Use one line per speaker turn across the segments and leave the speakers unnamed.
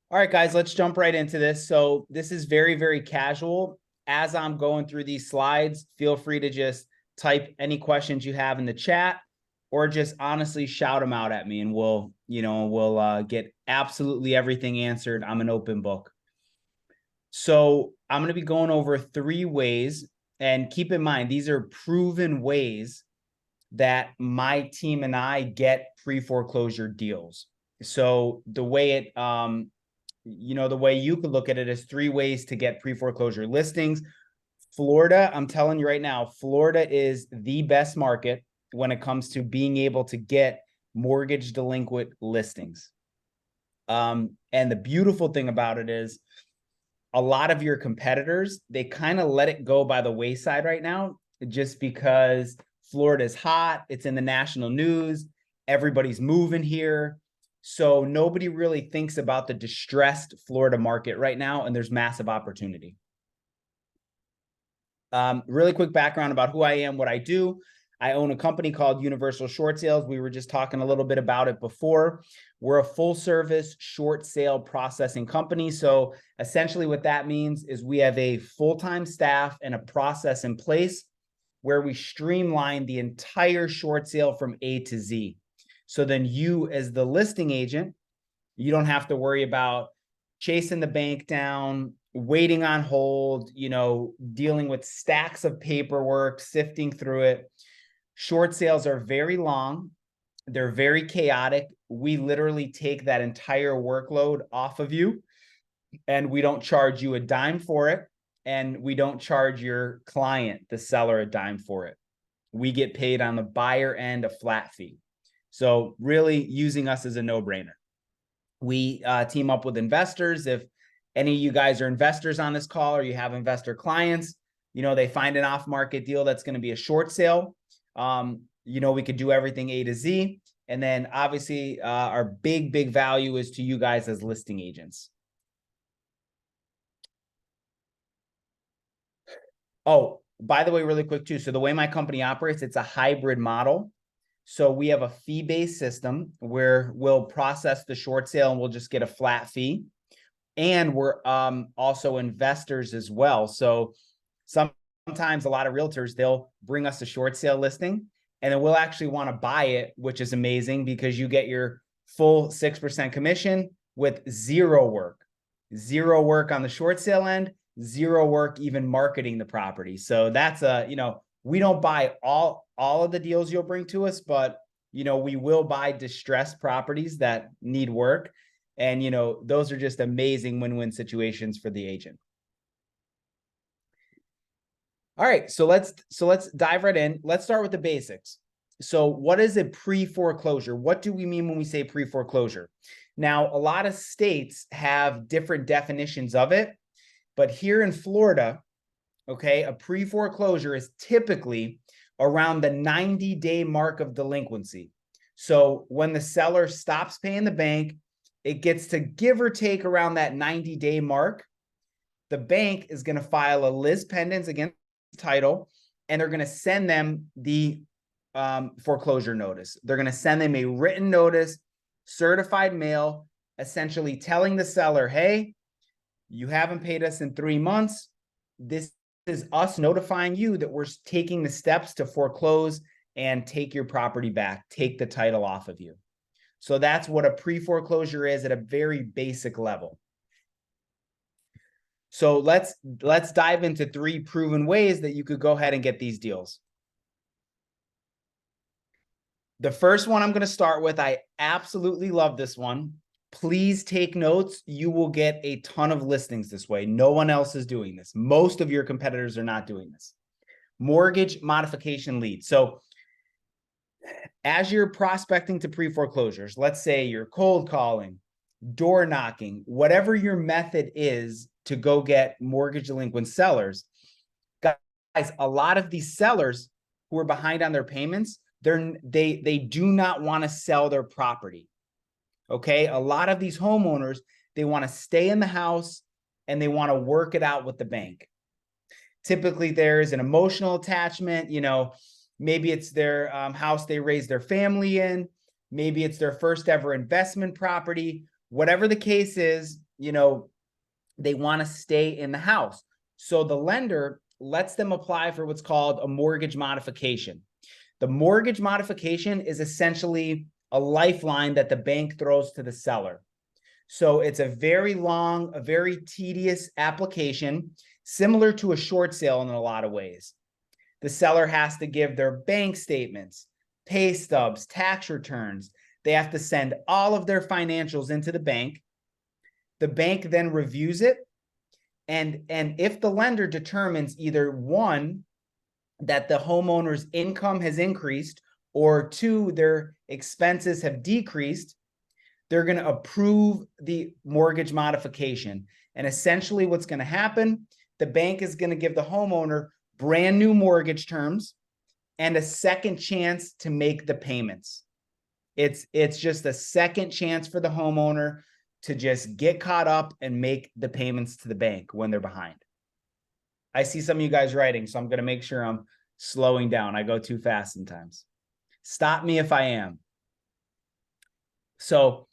All right, guys, let's jump right into this. So this is very, very casual. As I'm going through these slides, feel free to just type any questions you have in the chat or just honestly shout them out at me and we'll get absolutely everything answered. I'm an open book. So I'm going to be going over 3 ways, and keep in mind, these are proven ways that my team and I get pre-foreclosure deals. So the way the way you could look at it is 3 ways to get pre-foreclosure listings. Florida, I'm telling you right now, Florida is the best market when it comes to being able to get mortgage delinquent listings. And the beautiful thing about it is a lot of your competitors, they kind of let it go by the wayside right now, just because Florida is hot. It's in the national news. Everybody's moving here. So nobody really thinks about the distressed Florida market right now, and there's massive opportunity. Really quick background about who I am, what I do. I own a company called Universal Short Sales. We were just talking a little bit about it before. We're a full service short sale processing company. So essentially what that means is we have a full-time staff and a process in place where we streamline the entire short sale from A to Z. So then you, as the listing agent, you don't have to worry about chasing the bank down, waiting on hold, dealing with stacks of paperwork, sifting through it. Short sales are very long. They're very chaotic. We literally take that entire workload off of you, and we don't charge you a dime for it. And we don't charge your client, the seller, a dime for it. We get paid on the buyer end a flat fee. So really using us as a no-brainer. We team up with investors. If any of you guys are investors on this call or you have investor clients, they find an off-market deal that's going to be a short sale. We could do everything A to Z. And then obviously our big value is to you guys as listing agents. Oh, by the way, really quick too. So the way my company operates, it's a hybrid model. So we have a fee-based system where we'll process the short sale and we'll just get a flat fee. And we're also investors as well. So sometimes a lot of realtors, they'll bring us a short sale listing and then we'll actually want to buy it, which is amazing because you get your full 6% commission with zero work on the short sale end, zero work even marketing the property. So that's we don't buy all of the deals you'll bring to us, but we will buy distressed properties that need work. And those are just amazing win-win situations for the agent. All right, so let's dive right in. Let's start with the basics. So what is a pre-foreclosure? What do we mean when we say pre-foreclosure? Now, a lot of states have different definitions of it, but here in Florida, okay, a pre-foreclosure is typically around the 90-day mark of delinquency. So when the seller stops paying the bank, it gets to give or take around that 90-day mark. The bank is going to file a lis pendens against title, and they're going to send them the foreclosure notice. They're going to send them a written notice, certified mail, essentially telling the seller, hey, you haven't paid us in 3 months. This is us notifying you that we're taking the steps to foreclose and take your property back, take the title off of you. So that's what a pre-foreclosure is at a very basic level. So let's dive into 3 proven ways that you could go ahead and get these deals. The first one I'm going to start with, I absolutely love this one. Please take notes. You will get a ton of listings this way. No one else is doing this. Most of your competitors are not doing this. Mortgage modification leads. So as you're prospecting to pre-foreclosures, let's say you're cold calling, door knocking, whatever your method is to go get mortgage delinquent sellers, guys, a lot of these sellers who are behind on their payments, they do not want to sell their property. Okay, a lot of these homeowners, they want to stay in the house and they want to work it out with the bank. Typically, there's an emotional attachment. Maybe it's their house they raised their family in. Maybe it's their first ever investment property. Whatever the case is, they want to stay in the house. So the lender lets them apply for what's called a mortgage modification. The mortgage modification is essentially a lifeline that the bank throws to the seller. So it's a very long, a very tedious application, similar to a short sale in a lot of ways. The seller has to give their bank statements, pay stubs, tax returns. They have to send all of their financials into the bank. The bank then reviews it. And if the lender determines either one, that the homeowner's income has increased, or two, their expenses have decreased, they're going to approve the mortgage modification. And essentially what's going to happen, the bank is going to give the homeowner brand new mortgage terms and a second chance to make the payments. It's just a second chance for the homeowner to just get caught up and make the payments to the bank when they're behind. I see some of you guys writing, so I'm going to make sure I'm slowing down. I go too fast sometimes. Stop me if I am. So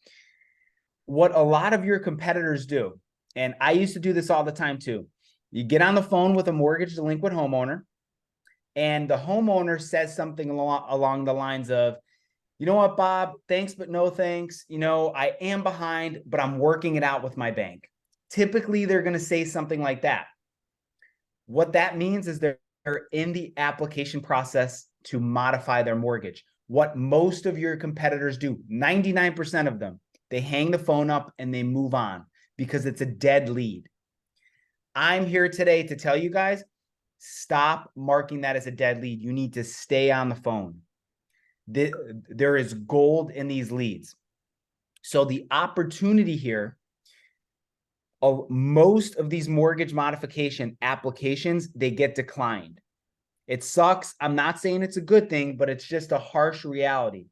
what a lot of your competitors do, and I used to do this all the time too, you get on the phone with a mortgage delinquent homeowner, and the homeowner says something along the lines of, you know what, Bob, thanks, but no thanks. I am behind, but I'm working it out with my bank. Typically, they're going to say something like that. What that means is they're in the application process to modify their mortgage. What most of your competitors do, 99% of them, they hang the phone up and they move on because it's a dead lead. I'm here today to tell you guys, stop marking that as a dead lead. You need to stay on the phone. There is gold in these leads. So the opportunity here, most of these mortgage modification applications, they get declined. It sucks. I'm not saying it's a good thing, but it's just a harsh reality.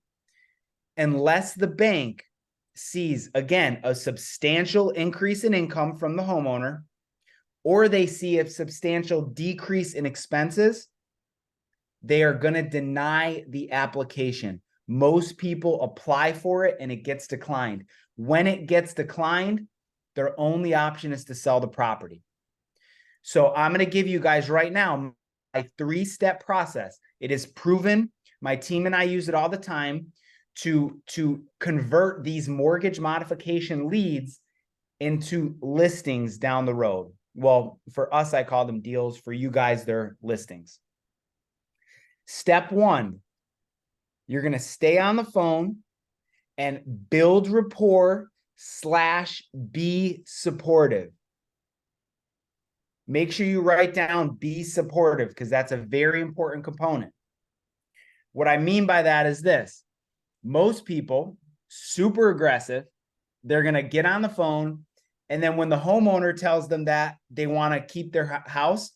Unless the bank sees, again, a substantial increase in income from the homeowner, or they see a substantial decrease in expenses, they are going to deny the application. Most people apply for it and it gets declined. When it gets declined, their only option is to sell the property. So I'm going to give you guys right now a 3-step process. It is proven. My team and I use it all the time to convert these mortgage modification leads into listings down the road. Well, for us, I call them deals. For you guys, they're listings. Step 1, you're going to stay on the phone and build rapport / be supportive. Make sure you write down be supportive, because that's a very important component. What I mean by that is this. Most people, super aggressive, they're going to get on the phone, and then when the homeowner tells them that they want to keep their house,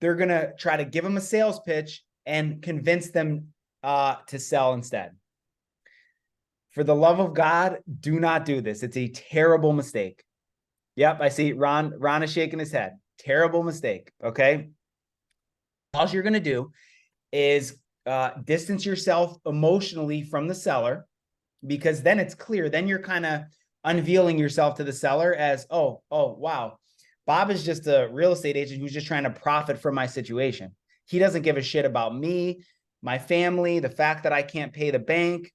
they're going to try to give them a sales pitch and convince them to sell instead. For the love of God, do not do this. It's a terrible mistake. Yep, I see Ron is shaking his head. Terrible mistake, okay? All you're going to do is distance yourself emotionally from the seller, because then it's clear. Then you're kind of unveiling yourself to the seller as, oh, wow, Bob is just a real estate agent who's just trying to profit from my situation. He doesn't give a shit about me, my family, the fact that I can't pay the bank.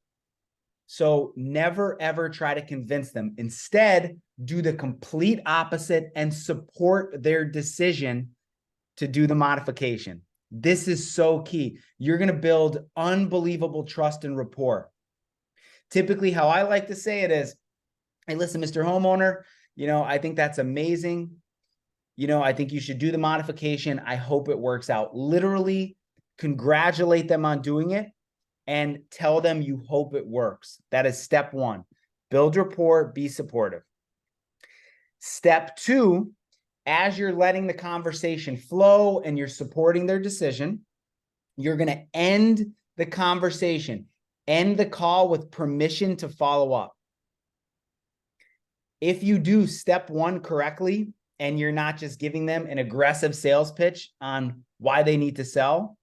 So never, ever try to convince them. Instead, do the complete opposite and support their decision to do the modification. This is so key. You're going to build unbelievable trust and rapport. Typically, how I like to say it is, hey, listen, Mr. Homeowner, I think that's amazing. I think you should do the modification. I hope it works out. Literally congratulate them on doing it and tell them you hope it works. That is step 1. Build rapport, be supportive. Step 2, as you're letting the conversation flow and you're supporting their decision, you're going to end the conversation, end the call with permission to follow up. If you do step 1 correctly, and you're not just giving them an aggressive sales pitch on why they need to sell,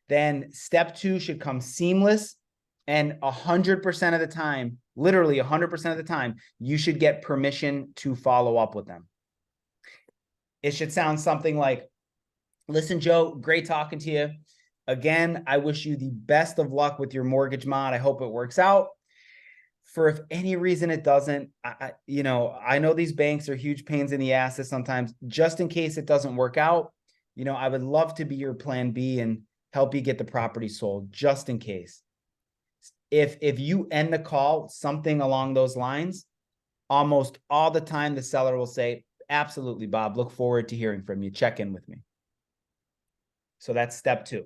then step 2 should come seamless. And 100% of the time, literally 100% of the time, you should get permission to follow up with them. It should sound something like, listen, Joe, great talking to you. Again, I wish you the best of luck with your mortgage mod. I hope it works out. For if any reason it doesn't, I know these banks are huge pains in the asses sometimes. Just in case it doesn't work out, I would love to be your plan B and help you get the property sold, just in case. If you end the call something along those lines, almost all the time the seller will say, absolutely, Bob, look forward to hearing from you. Check in with me. So that's step 2.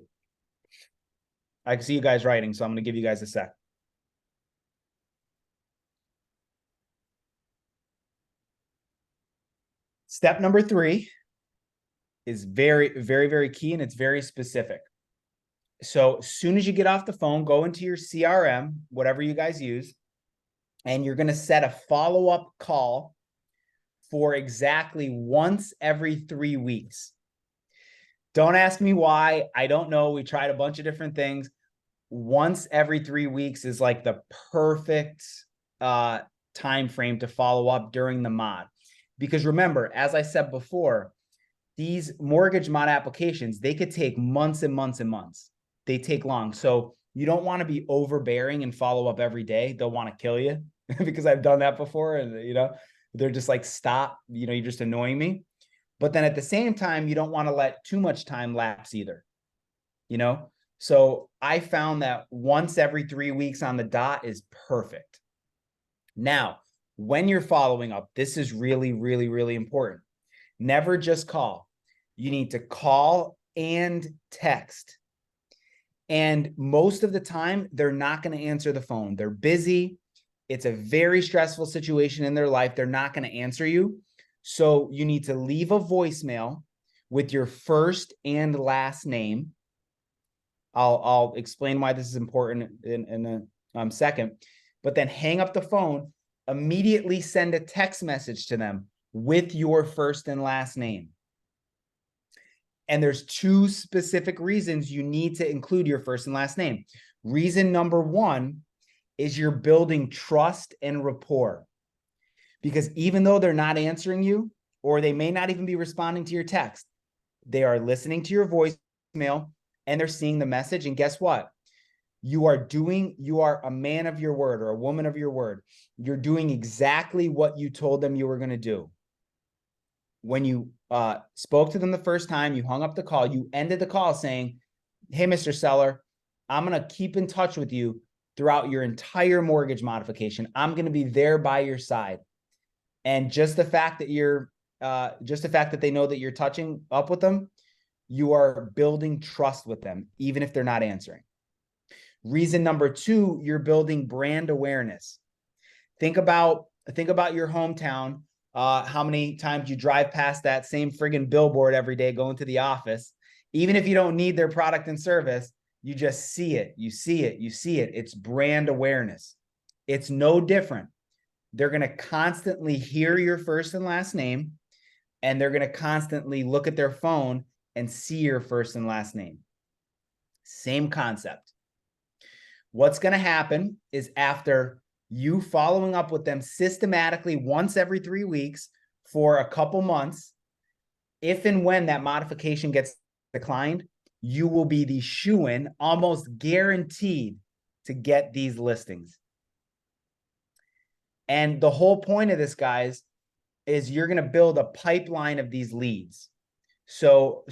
I can see you guys writing, so I'm going to give you guys a sec. Step number 3 is very, very, very key, and it's very specific. So as soon as you get off the phone, go into your CRM, whatever you guys use, and you're going to set a follow-up call for exactly once every 3 weeks. Don't ask me why. I don't know. We tried a bunch of different things. Once every 3 weeks is like the perfect time frame to follow up during the mod. Because remember, as I said before, these mortgage mod applications, they could take months and months and months. They take long. So you don't want to be overbearing and follow up every day. They'll want to kill you because I've done that before. And, they're just like, stop, you're just annoying me. But then at the same time, you don't want to let too much time lapse either, So I found that once every 3 weeks on the dot is perfect. Now, when you're following up, this is really, really, really important. Never just call. You need to call and text. And most of the time, they're not going to answer the phone. They're busy. It's a very stressful situation in their life. They're not going to answer you. So you need to leave a voicemail with your first and last name. I'll explain why this is important in a second. But then hang up the phone, immediately send a text message to them with your first and last name. And there's 2 specific reasons you need to include your first and last name. Reason number 1 is you're building trust and rapport. Because even though they're not answering you, or they may not even be responding to your text, they are listening to your voicemail and they're seeing the message. And guess what? You are a man of your word or a woman of your word. You're doing exactly what you told them you were going to do. When you spoke to them the first time, you hung up the call, you ended the call saying, hey, Mr. Seller, I'm going to keep in touch with you throughout your entire mortgage modification. I'm going to be there by your side. And just the fact that they know that you're touching up with them, you are building trust with them, even if they're not answering. Reason number 2, you're building brand awareness. Think about your hometown. How many times you drive past that same friggin' billboard every day going to the office. Even if you don't need their product and service, you just see it. You see it. You see it. It's brand awareness. It's no different. They're going to constantly hear your first and last name, and they're going to constantly look at their phone and see your first and last name. Same concept. What's going to happen is after you following up with them systematically once every 3 weeks for a couple months, if and when that modification gets declined, you will be the shoo-in, almost guaranteed to get these listings. And the whole point of this, guys, is you're going to build a pipeline of these leads. So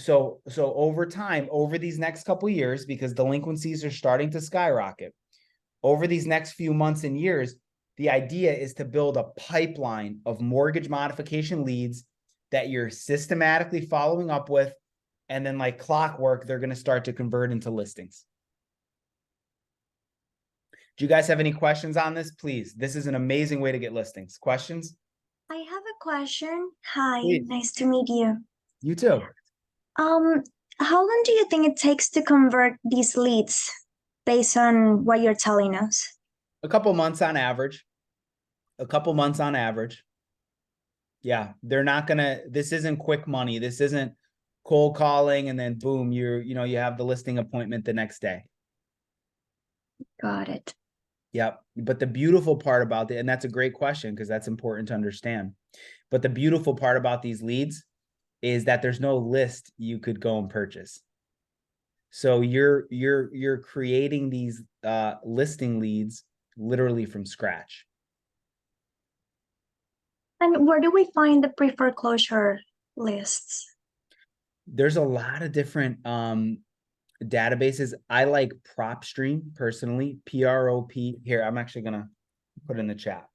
over time, over these next couple of years, because delinquencies are starting to skyrocket, over these next few months and years, the idea is to build a pipeline of mortgage modification leads that you're systematically following up with. And then like clockwork, they're going to start to convert into listings. Do you guys have any questions on this? Please. This is an amazing way to get listings. Questions?
I have a question. Hi,
Please.
nice to meet you.
You too.
How long do you think it takes to convert these leads based on what you're telling us?
A couple months on average. Yeah, they're not gonna, this isn't quick money. This isn't cold calling and then boom, you have the listing appointment the next day.
Got it.
Yep. But the beautiful part about it, and that's a great question because that's important to understand. But the beautiful part about these leads is that there's no list you could go and purchase. So you're creating these listing leads literally from scratch.
And where do we find the pre-foreclosure lists?
There's a lot of different databases. I like PropStream personally, PROP. Here, I'm actually gonna put it in the chat.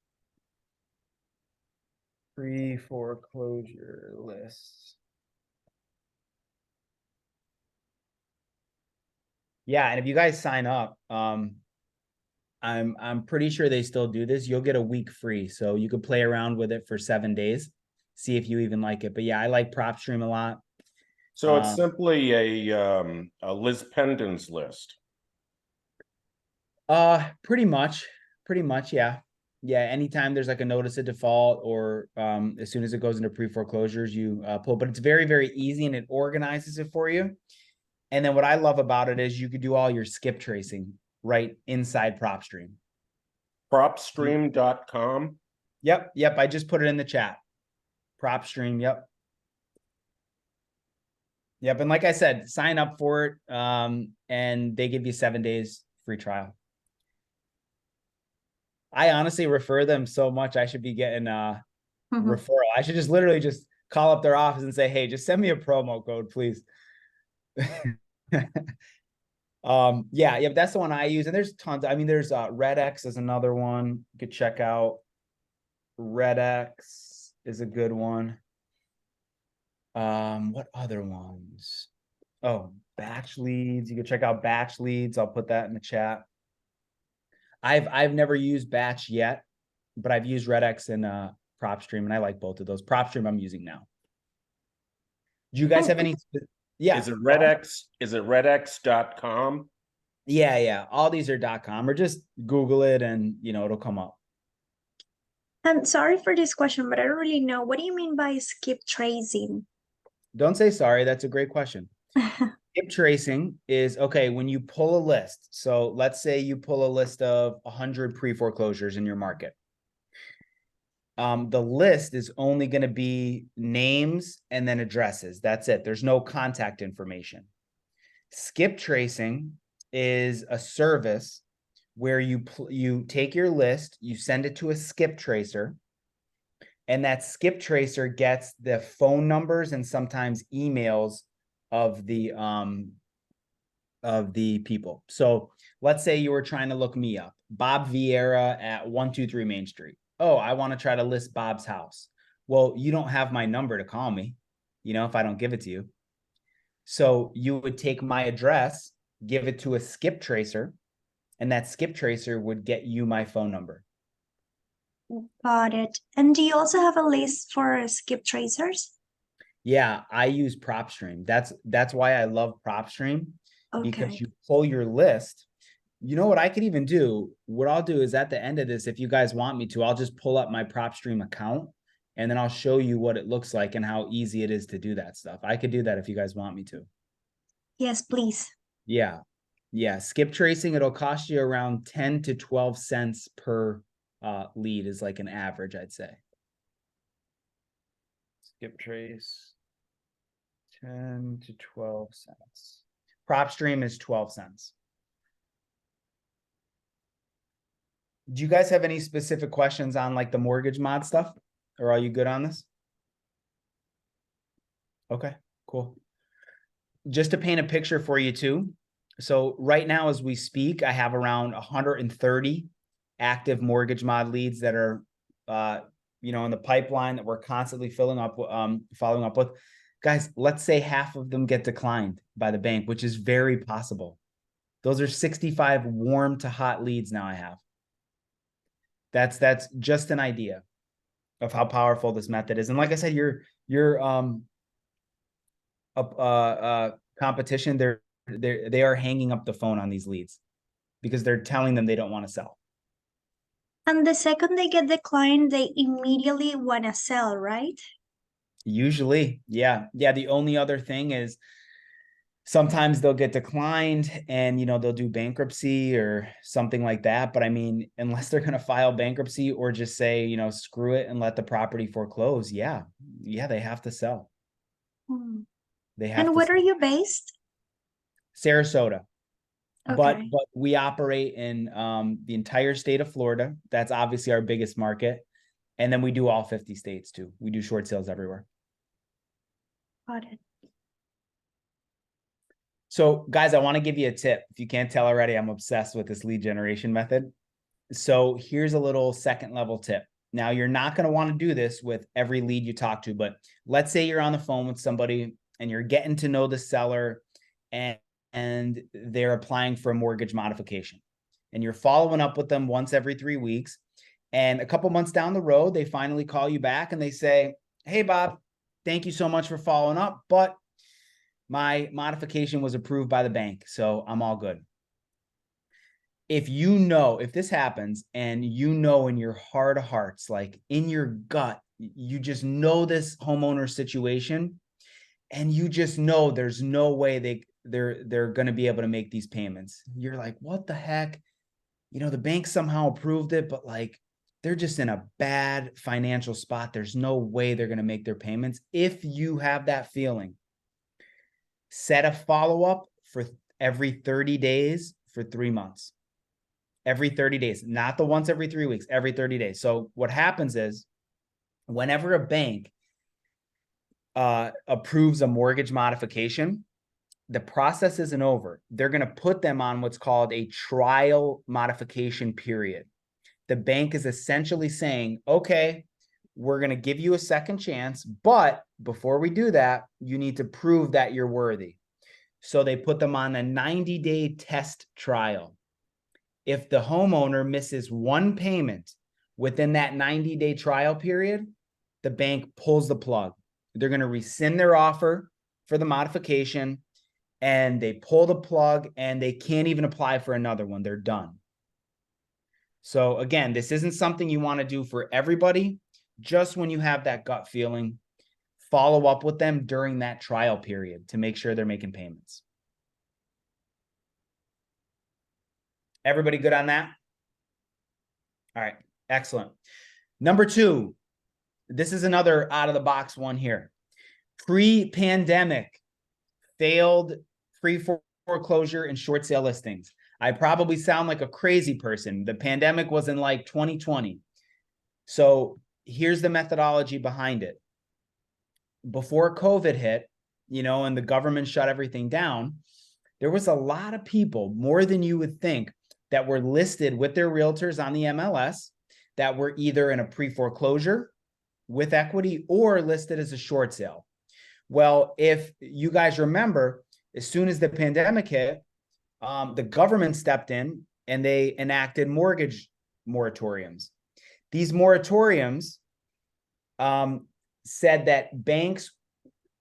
Pre-foreclosure lists. Yeah, and if you guys sign up, I'm pretty sure they still do this. You'll get a week free, so you could play around with it for 7 days, see if you even like it. But yeah, I like PropStream a lot.
So it's simply a Liz Pendon's list.
Pretty much, yeah. Yeah, anytime there's like a notice of default or as soon as it goes into pre-foreclosures, you pull, but it's very, very easy and it organizes it for you. And then what I love about it is you could do all your skip tracing right inside PropStream.
Propstream.com.
Yep. I just put it in the chat. PropStream, yep. Yep. And like I said, sign up for it. And they give you 7 days free trial. I honestly refer them so much. I should be getting referral. I should just literally just call up their office and say, hey, just send me a promo code, please. Yeah, that's the one I use. And there's tons. I mean, there's RedX is another one you could check out. RedX is a good one. What other ones? Oh, Batch Leads. You could check out Batch Leads. I'll put that in the chat. I've never used Batch yet, but I've used RedX and PropStream, and I like both of those. PropStream I'm using now. Do you guys have any? Yeah.
Is it RedX? Is it redx.com?
Yeah. All these are .com, or just Google it and it'll come up.
I'm sorry for this question, but I don't really know. What do you mean by skip tracing?
Don't say sorry. That's a great question. Skip tracing is, okay, when you pull a list. So let's say you pull a list of 100 pre-foreclosures in your market. The list is only going to be names and then addresses. That's it. There's no contact information. Skip tracing is a service where you take your list, you send it to a skip tracer, and that skip tracer gets the phone numbers and sometimes emails of the people. So let's say you were trying to look me up, Bob Vieira at 123 Main Street. Oh, I want to try to list Bob's house. Well, you don't have my number to call me, if I don't give it to you. So you would take my address, give it to a skip tracer, and that skip tracer would get you my phone number.
Got it. And do you also have a list for skip tracers?
Yeah, I use PropStream. That's why I love PropStream, because
Okay.
you pull your list. You know what I could even do? What I'll do is at the end of this, if you guys want me to, I'll just pull up my PropStream account and then I'll show you what it looks like and how easy it is to do that stuff. I could do that if you guys want me to.
Yes, please.
Yeah. Skip tracing, it'll cost you around 10 to 12 cents per lead is like an average, I'd say. Skip trace, 10 to 12 cents. PropStream is 12 cents. Do you guys have any specific questions on like the mortgage mod stuff? Or are you good on this? Okay, cool. Just to paint a picture for you too. So right now, as we speak, I have around 130 active mortgage mod leads that are, in the pipeline that we're constantly following up with. Guys, let's say half of them get declined by the bank, which is very possible. Those are 65 warm to hot leads now I have. That's just an idea of how powerful this method is. And like I said, your competition, they are hanging up the phone on these leads because they're telling them they don't want to sell.
And the second they get declined, they immediately want to sell, right?
Usually, yeah. The only other thing is Sometimes they'll get declined and, they'll do bankruptcy or something like that. But I mean, unless they're going to file bankruptcy or just say, screw it and let the property foreclose. Yeah, they have to sell. They have
And
to
where are
sell.
you based?
Sarasota. But
Okay.
we operate in the entire state of Florida. That's obviously our biggest market. And then we do all 50 states too. We do short sales everywhere.
Got it.
So guys, I want to give you a tip. If you can't tell already, I'm obsessed with this lead generation method. So here's a little second level tip. Now, you're not going to want to do this with every lead you talk to, but let's say you're on the phone with somebody and you're getting to know the seller and they're applying for a mortgage modification. And you're following up with them once every 3 weeks. And a couple months down the road, they finally call you back and they say, hey, Bob, thank you so much for following up, but my modification was approved by the bank, so I'm all good. If this happens and in your heart of hearts, like in your gut, you just know this homeowner situation and you just know there's no way they're going to be able to make these payments. You're like, what the heck? The bank somehow approved it, but like they're just in a bad financial spot. There's no way they're going to make their payments. If you have that feeling, set a follow-up for every 30 days for 3 months. Every 30 days, not the once every 3 weeks, every 30 days. So what happens is whenever a bank approves a mortgage modification, the process isn't over. They're going to put them on what's called a trial modification period. The bank is essentially saying, okay, we're going to give you a second chance, but before we do that, you need to prove that you're worthy. So they put them on a 90-day test trial. If the homeowner misses one payment within that 90-day trial period, the bank pulls the plug. They're going to rescind their offer for the modification and they pull the plug and they can't even apply for another one. They're done. So again, this isn't something you want to do for everybody. Just when you have that gut feeling, follow up with them during that trial period to make sure they're making payments. Everybody good on that? All right, excellent. Number 2, this is another out of the box one here. Pre-pandemic failed pre-foreclosure and short sale listings. I probably sound like a crazy person. The pandemic was in like 2020. So here's the methodology behind it. Before COVID hit, and the government shut everything down, there was a lot of people, more than you would think, that were listed with their realtors on the MLS that were either in a pre-foreclosure with equity or listed as a short sale. Well, if you guys remember, as soon as the pandemic hit, the government stepped in and they enacted mortgage moratoriums. These moratoriums said that banks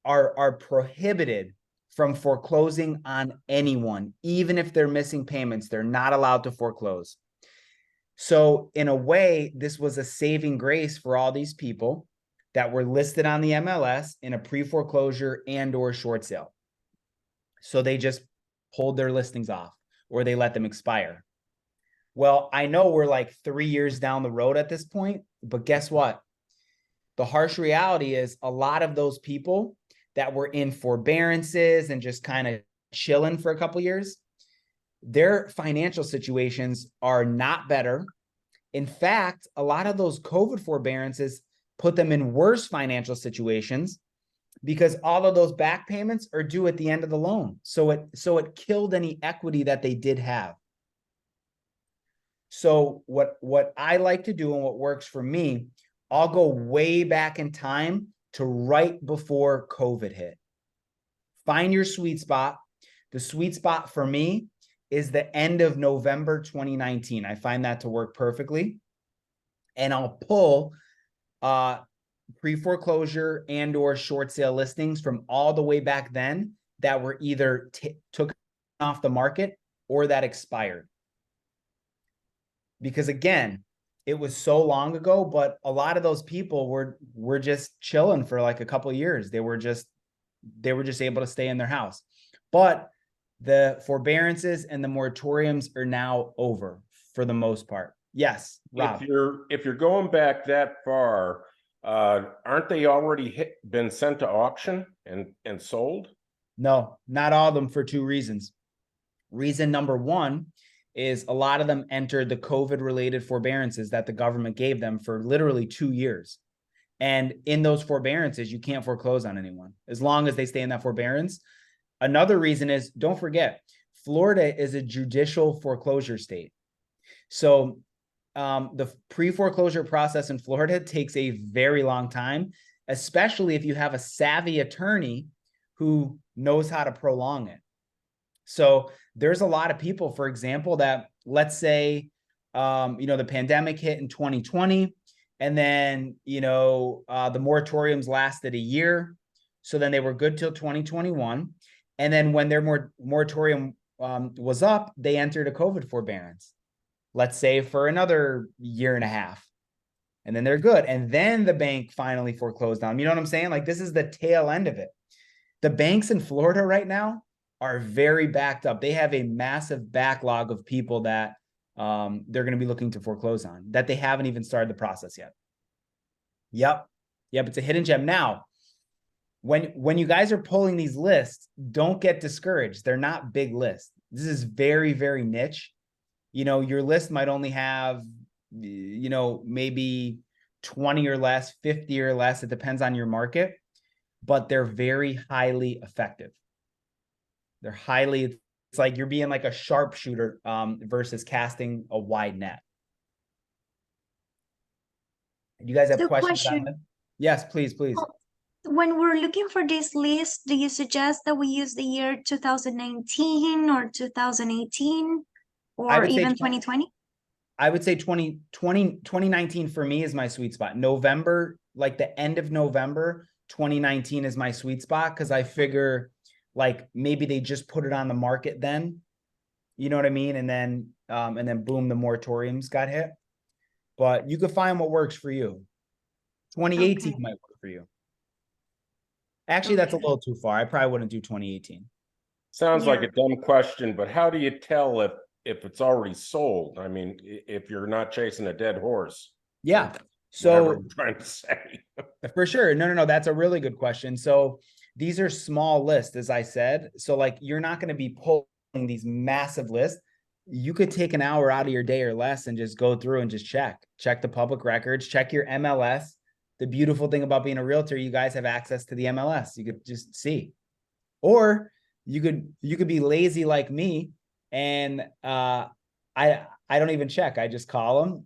are prohibited from foreclosing on anyone, even if they're missing payments. They're not allowed to foreclose. So in a way, this was a saving grace for all these people that were listed on the MLS in a pre-foreclosure and or short sale. So they just pulled their listings off or they let them expire. Well, I know we're like 3 years down the road at this point, but guess what? The harsh reality is a lot of those people that were in forbearances and just kind of chilling for a couple years, their financial situations are not better. In fact, a lot of those COVID forbearances put them in worse financial situations because all of those back payments are due at the end of the loan. So it killed any equity that they did have. So what I like to do and what works for me, I'll go way back in time to right before COVID hit. Find your sweet spot. The sweet spot for me is the end of November 2019. I find that to work perfectly. And I'll pull pre-foreclosure and or short sale listings from all the way back then that were either took off the market or that expired. Because again, it was so long ago, but a lot of those people were just chilling for like a couple of years. They were just able to stay in their house. But the forbearances and the moratoriums are now over for the most part. Yes, Rob.
If you're going back that far, aren't they already been sent to auction and sold?
No, not all of them, for two reasons. Reason number one is a lot of them entered the COVID-related forbearances that the government gave them for literally 2 years. And in those forbearances, you can't foreclose on anyone as long as they stay in that forbearance. Another reason is, don't forget, Florida is a judicial foreclosure state. So the pre-foreclosure process in Florida takes a very long time, especially if you have a savvy attorney who knows how to prolong it. So there's a lot of people, for example, that, let's say, the pandemic hit in 2020, and then, the moratoriums lasted a year. So then they were good till 2021. And then when their moratorium was up, they entered a COVID forbearance, let's say for another year and a half. And then they're good. And then the bank finally foreclosed on them. You know what I'm saying? Like, this is the tail end of it. The banks in Florida right now are very backed up. They have a massive backlog of people that they're going to be looking to foreclose on that they haven't even started the process yet. Yep. It's a hidden gem. Now, when you guys are pulling these lists, don't get discouraged. They're not big lists. This is very, very niche. Your list might only have, maybe 20 or less, 50 or less. It depends on your market, but they're very highly effective. It's like you're being like a sharpshooter versus casting a wide net. You guys have questions on that? Yes, please.
When we're looking for this list, do you suggest that we use the year 2019 or 2018 or even 2020?
I would say 2019 for me is my sweet spot. November, like the end of November, 2019 is my sweet spot, because I figure like maybe they just put it on the market then, you know what I mean? And then boom, the moratoriums got hit. But you could find what works for you. 2018 might work for you. Actually, that's a little too far. I probably wouldn't do 2018.
Sounds like a dumb question, but how do you tell if it's already sold? I mean, if you're not chasing a dead horse.
Yeah. So
I'm trying to say.
For sure. No. That's a really good question. So these are small lists, as I said. So like, you're not going to be pulling these massive lists. You could take an hour out of your day or less and just go through and just check the public records, check your MLS. The beautiful thing about being a realtor, you guys have access to the MLS. You could just see, or you could be lazy like me, and I don't even check. I just call them,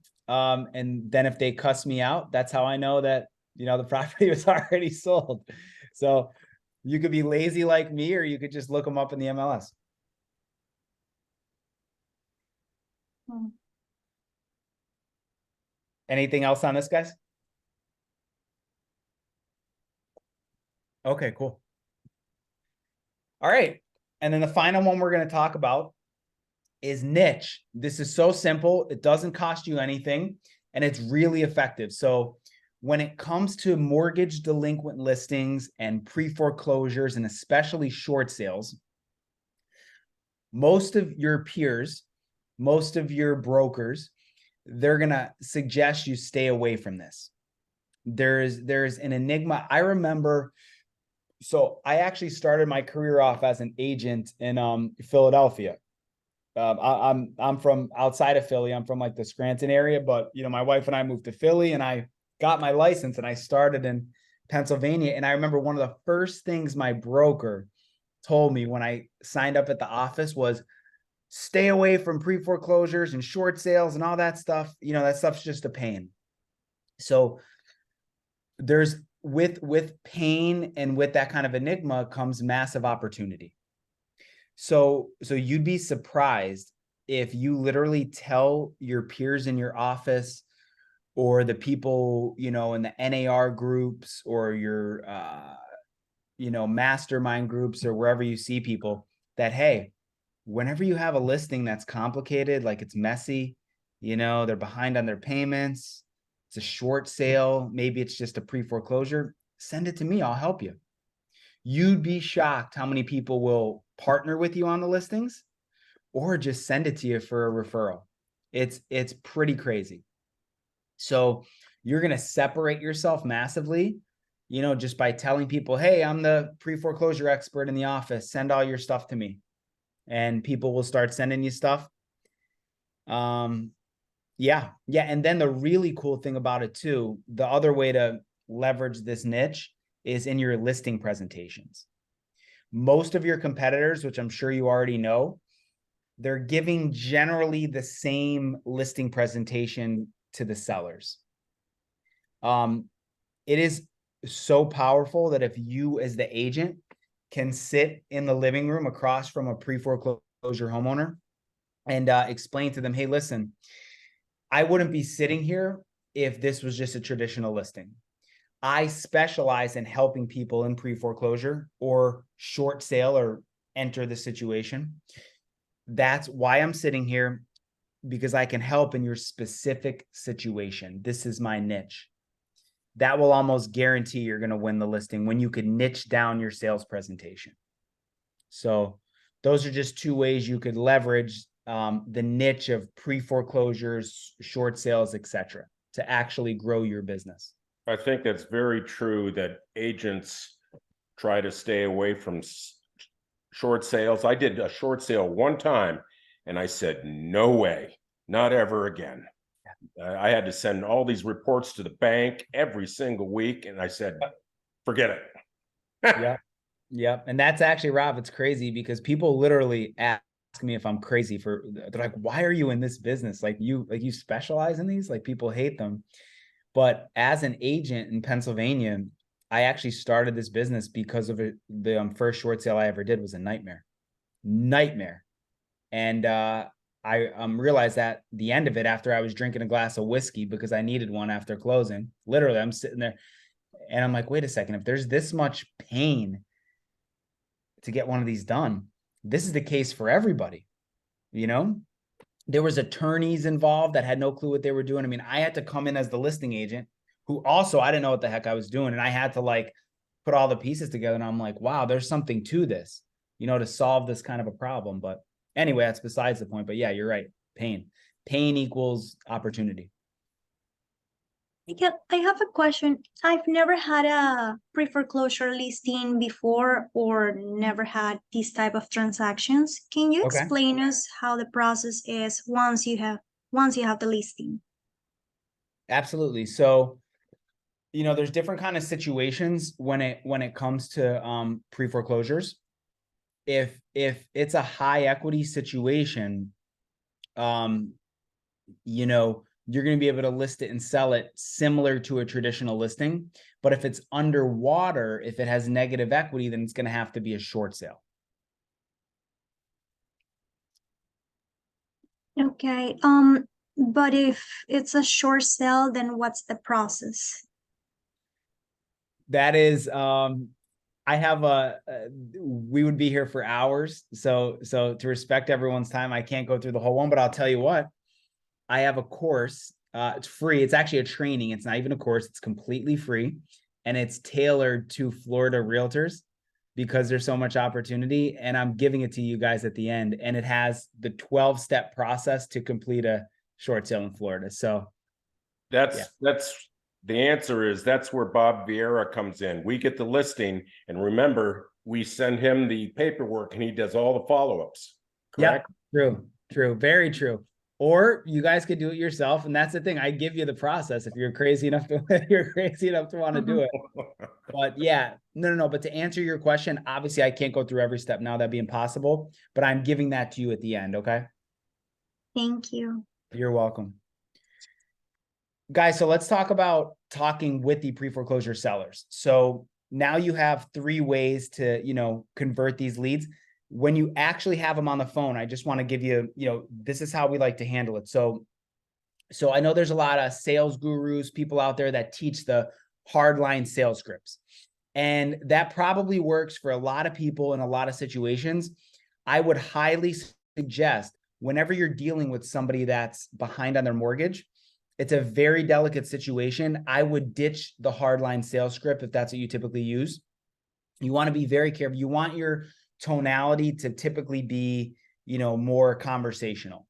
and then if they cuss me out, that's how I know that the property was already sold. So you could be lazy like me, or you could just look them up in the MLS. Anything else on this, guys? Okay, cool. All right. And then the final one we're going to talk about is niche. This is so simple. It doesn't cost you anything, and it's really effective. So when it comes to mortgage delinquent listings and pre-foreclosures, and especially short sales, most of your peers, most of your brokers, they're going to suggest you stay away from this. There's an enigma. I remember, so I actually started my career off as an agent in Philadelphia. I'm from outside of Philly. I'm from like the Scranton area, but my wife and I moved to Philly, and I got my license, and I started in Pennsylvania. And I remember one of the first things my broker told me when I signed up at the office was, stay away from pre-foreclosures and short sales and all that stuff. That stuff's just a pain. So there's with pain and with that kind of enigma comes massive opportunity. So you'd be surprised if you literally tell your peers in your office, or the people, in the NAR groups, or your, mastermind groups, or wherever you see people, that, hey, whenever you have a listing that's complicated, like it's messy, they're behind on their payments, it's a short sale, maybe it's just a pre-foreclosure, send it to me. I'll help you. You'd be shocked how many people will partner with you on the listings or just send it to you for a referral. It's pretty crazy. So you're going to separate yourself massively, just by telling people, hey, I'm the pre-foreclosure expert in the office. Send all your stuff to me. And people will start sending you stuff. Yeah. And then the really cool thing about it too, the other way to leverage this niche is in your listing presentations. Most of your competitors, which I'm sure you already know, they're giving generally the same listing presentation to the sellers. It is so powerful that if you as the agent can sit in the living room across from a pre-foreclosure homeowner and explain to them, hey, listen, I wouldn't be sitting here if this was just a traditional listing. I specialize in helping people in pre-foreclosure or short sale or enter the situation. That's why I'm sitting here, because I can help in your specific situation. This is my niche. That will almost guarantee you're going to win the listing when you can niche down your sales presentation. So those are just two ways you could leverage the niche of pre-foreclosures, short sales, etc., to actually grow your business.
I think that's very true that agents try to stay away from short sales. I did a short sale one time and I said, no way, not ever again. I had to send all these reports to the bank every single week. And I said, forget it.
Yep. And that's actually, Rob, it's crazy because people literally ask me if I'm crazy they're like, why are you in this business? Like you specialize in these? Like people hate them. But as an agent in Pennsylvania, I actually started this business because of the first short sale I ever did was a nightmare. And I realized that the end of it, after I was drinking a glass of whiskey because I needed one after closing, literally I'm sitting there and I'm like, wait a second, if there's this much pain to get one of these done, this is the case for everybody. There was attorneys involved that had no clue what they were doing. I mean, I had to come in as the listing agent who also, I didn't know what the heck I was doing. And I had to like put all the pieces together. And I'm like, wow, there's something to this, to solve this kind of a problem. But anyway, that's besides the point. But yeah, you're right. Pain equals opportunity.
I have a question. I've never had a pre-foreclosure listing before or never had these type of transactions. Can you explain us how the process is once you have the listing?
Absolutely. So, there's different kind of situations when it comes to pre-foreclosures. If it's a high equity situation, you're going to be able to list it and sell it similar to a traditional listing. But if it's underwater, if it has negative equity, then it's going to have to be a short sale.
Okay. But if it's a short sale, then what's the process?
That is, we would be here for hours. So to respect everyone's time, I can't go through the whole one, but I'll tell you what, I have a course. It's free. It's actually a training. It's not even a course. It's completely free. And it's tailored to Florida realtors because there's so much opportunity. And I'm giving it to you guys at the end. And it has the 12-step process to complete a short sale in Florida. So
that's the answer is that's where Bob Vieira comes in. We get the listing. And remember, we send him the paperwork and he does all the follow-ups. Correct?
Yeah, true. Very true. Or you guys could do it yourself. And that's the thing. I give you the process if you're crazy enough to want to do it. But yeah, no. But to answer your question, obviously I can't go through every step now. That'd be impossible. But I'm giving that to you at the end. Okay.
Thank you.
You're welcome. Guys, so let's talk about talking with the pre-foreclosure sellers. So now you have 3 ways to, convert these leads. When you actually have them on the phone, I just want to give you, this is how we like to handle it. So I know there's a lot of sales gurus, people out there that teach the hardline sales scripts. And that probably works for a lot of people in a lot of situations. I would highly suggest whenever you're dealing with somebody that's behind on their mortgage, it's a very delicate situation. I would ditch the hardline sales script if that's what you typically use. You want to be very careful. You want your tonality to typically be, more conversational.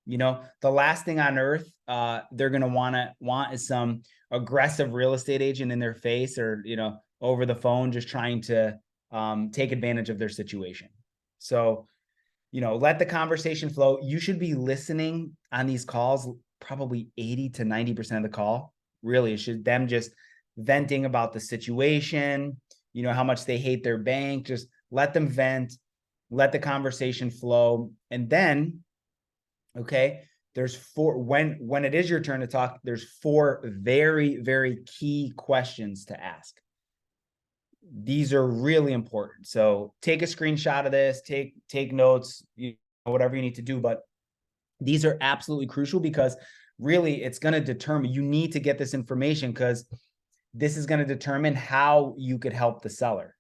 The last thing on earth they're going to want is some aggressive real estate agent in their face, or, over the phone, just trying to take advantage of their situation. So, let the conversation flow. You should be listening on these calls, probably 80 to 90% of the call. Really, it should them just venting about the situation, how much they hate their bank. Just let them vent, let the conversation flow. And then, okay, there's when it is your turn to talk, there's 4 very, very key questions to ask. These are really important. So take a screenshot of this, take notes, whatever you need to do. But these are absolutely crucial, because really it's going to determine, you need to get this information, because this is going to determine how you could help the seller.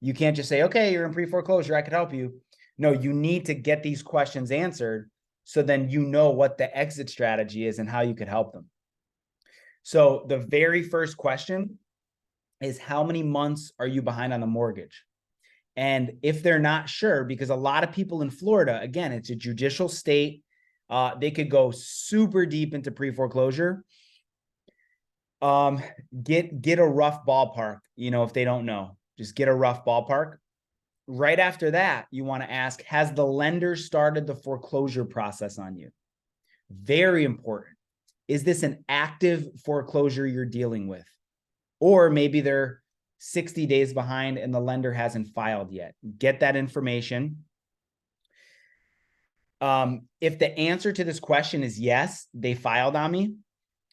You can't just say, okay, you're in pre-foreclosure, I could help you. No, you need to get these questions answered, so then you know what the exit strategy is and how you could help them. So the very first question is, how many months are you behind on the mortgage? And if they're not sure, because a lot of people in Florida, again, it's a judicial state, they could go super deep into pre-foreclosure. Get a rough ballpark, if they don't know, just get a rough ballpark. Right after that, you want to ask, has the lender started the foreclosure process on you? Very important. Is this an active foreclosure you're dealing with? Or maybe they're 60 days behind and the lender hasn't filed yet. Get that information. If the answer to this question is yes, they filed on me,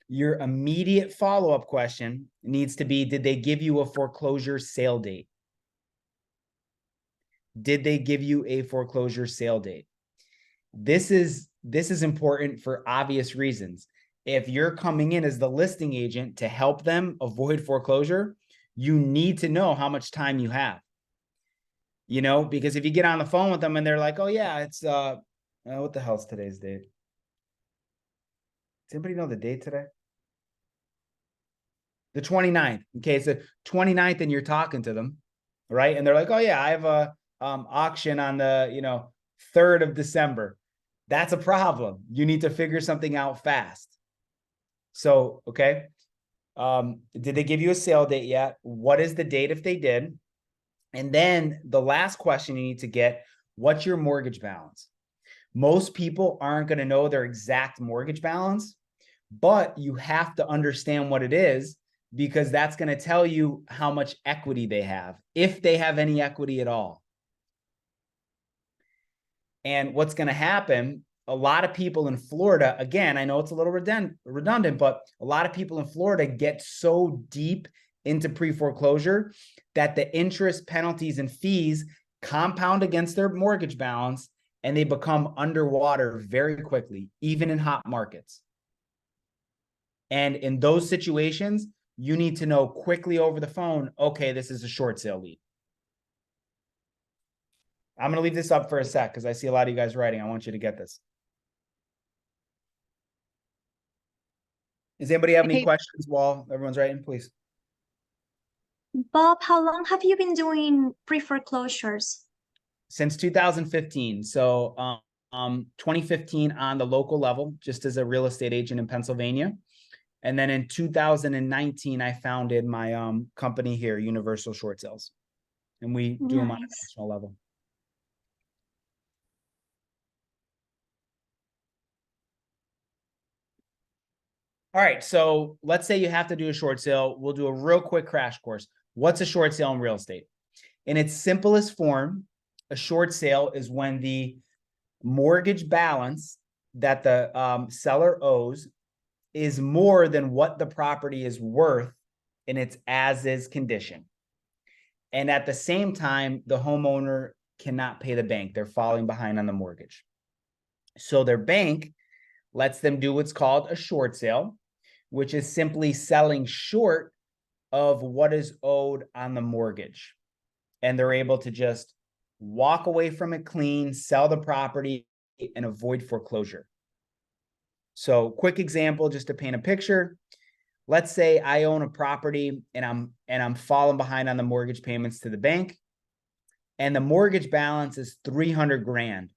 your immediate follow-up question needs to be, did they give you a foreclosure sale date? Did they give you a foreclosure sale date? This is important for obvious reasons. If you're coming in as the listing agent to help them avoid foreclosure, you need to know how much time you have. Because if you get on the phone with them and they're like, oh yeah, it's what the hell's today's date? Does anybody know the date today? The 29th. Okay, it's the 29th and you're talking to them, right? And they're like, oh yeah, I have a auction on the 3rd of December. That's a problem. You need to figure something out fast. So, okay. Did they give you a sale date yet? What is the date if they did? And then the last question you need to get, what's your mortgage balance? Most people aren't going to know their exact mortgage balance, but you have to understand what it is, because that's going to tell you how much equity they have, if they have any equity at all. And what's going to happen, a lot of people in Florida, again, I know it's a little redundant, but a lot of people in Florida get so deep into pre-foreclosure that the interest, penalties, and fees compound against their mortgage balance, and they become underwater very quickly, even in hot markets. And in those situations, you need to know quickly over the phone, okay, this is a short sale lead. I'm going to leave this up for a sec because I see a lot of you guys writing. I want you to get this. Does anybody have any questions while everyone's writing, please?
Bob, how long have you been doing pre-foreclosures?
Since 2015. So 2015 on the local level, just as a real estate agent in Pennsylvania. And then in 2019, I founded my company here, Universal Short Sales. And we do them on a national level. All right, so let's say you have to do a short sale. We'll do a real quick crash course. What's a short sale in real estate? In its simplest form, a short sale is when the mortgage balance that the seller owes is more than what the property is worth in its as-is condition. And at the same time, the homeowner cannot pay the bank. They're falling behind on the mortgage. So their bank lets them do what's called a short sale, which is simply selling short of what is owed on the mortgage. And they're able to just walk away from it clean, sell the property, and avoid foreclosure. So quick example, just to paint a picture. let's say I own a property and I'm falling behind on the mortgage payments to the bank, and the mortgage balance is 300 grand.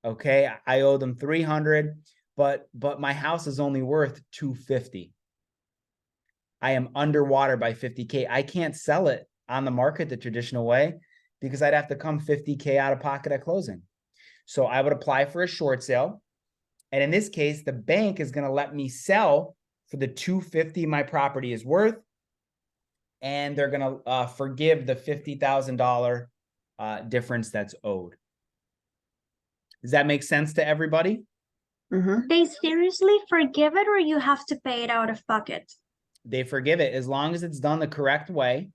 Okay, I owe them 300, but my house is only worth 250. I am underwater by 50K. I can't sell it on the market the traditional way because I'd have to come 50K out of pocket at closing. So I would apply for a short sale. And in this case, the bank is going to let me sell for the 250 my property is worth. And they're going to forgive the $50,000 difference that's owed. Does that make sense to everybody?
Mm-hmm. They seriously forgive it, or you have to pay it out of pocket?
They forgive it as long as it's done the correct way.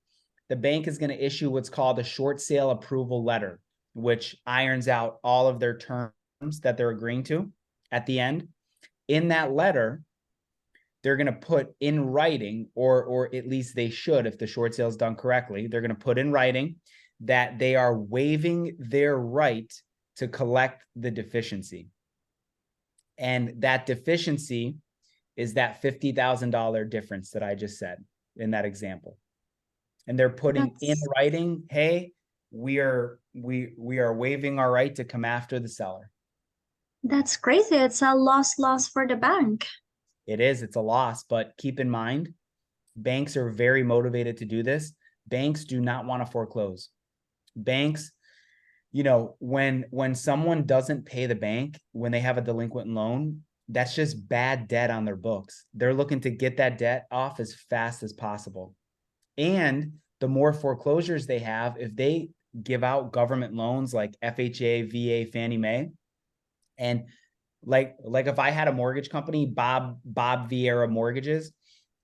The bank is going to issue what's called a short sale approval letter, which irons out all of their terms that they're agreeing to at the end. In that letter, they're going to put in writing, or at least they should, if the short sale is done correctly, they're going to put in writing that they are waiving their right to collect the deficiency. And that deficiency is that $50,000 difference that I just said in that example. And they're putting in writing, hey, we are waiving our right to come after the seller.
That's crazy. It's a loss for the bank.
It is, it's a loss, but keep in mind, banks are very motivated to do this. Banks do not want to foreclose. Banks, you know, when someone doesn't pay the bank, when they have a delinquent loan, that's just bad debt on their books. They're looking to get that debt off as fast as possible. And the more foreclosures they have, if they give out government loans like FHA, VA, Fannie Mae, and like if I had a mortgage company, Bob Vieira Mortgages,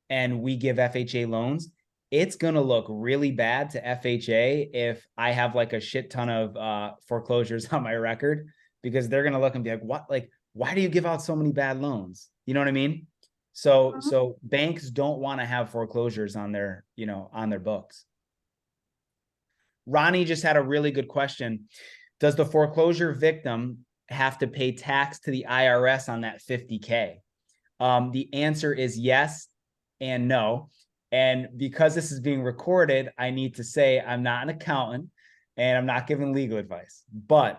and we give FHA loans, it's going to look really bad to FHA if I have like a shit ton of foreclosures on my record, because they're going to look and be like, what, like, why do you give out so many bad loans? You know what I mean? So banks don't want to have foreclosures on their, you know, on their books. Ronnie just had a really good question. Does the foreclosure victim have to pay tax to the IRS on that 50K? The answer is yes and no. And because this is being recorded, I need to say I'm not an accountant and I'm not giving legal advice. But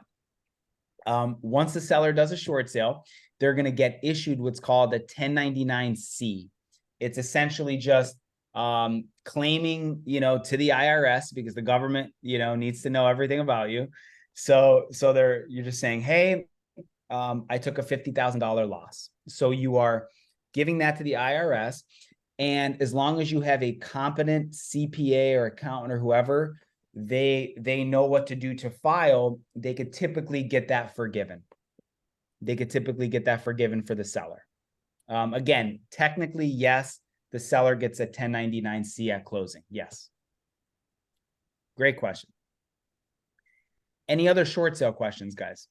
once the seller does a short sale, they're going to get issued what's called a 1099-C. It's essentially just claiming, you know, to the IRS, because the government, you know, needs to know everything about you. So you're just saying, hey, I took a $50,000 loss. So you are giving that to the IRS. And as long as you have a competent CPA or accountant or whoever, they know what to do to file, they could typically get that forgiven. They could typically get that forgiven for the seller. Again, technically, yes, the seller gets a 1099-C at closing. Yes. Great question. Any other short sale questions, guys?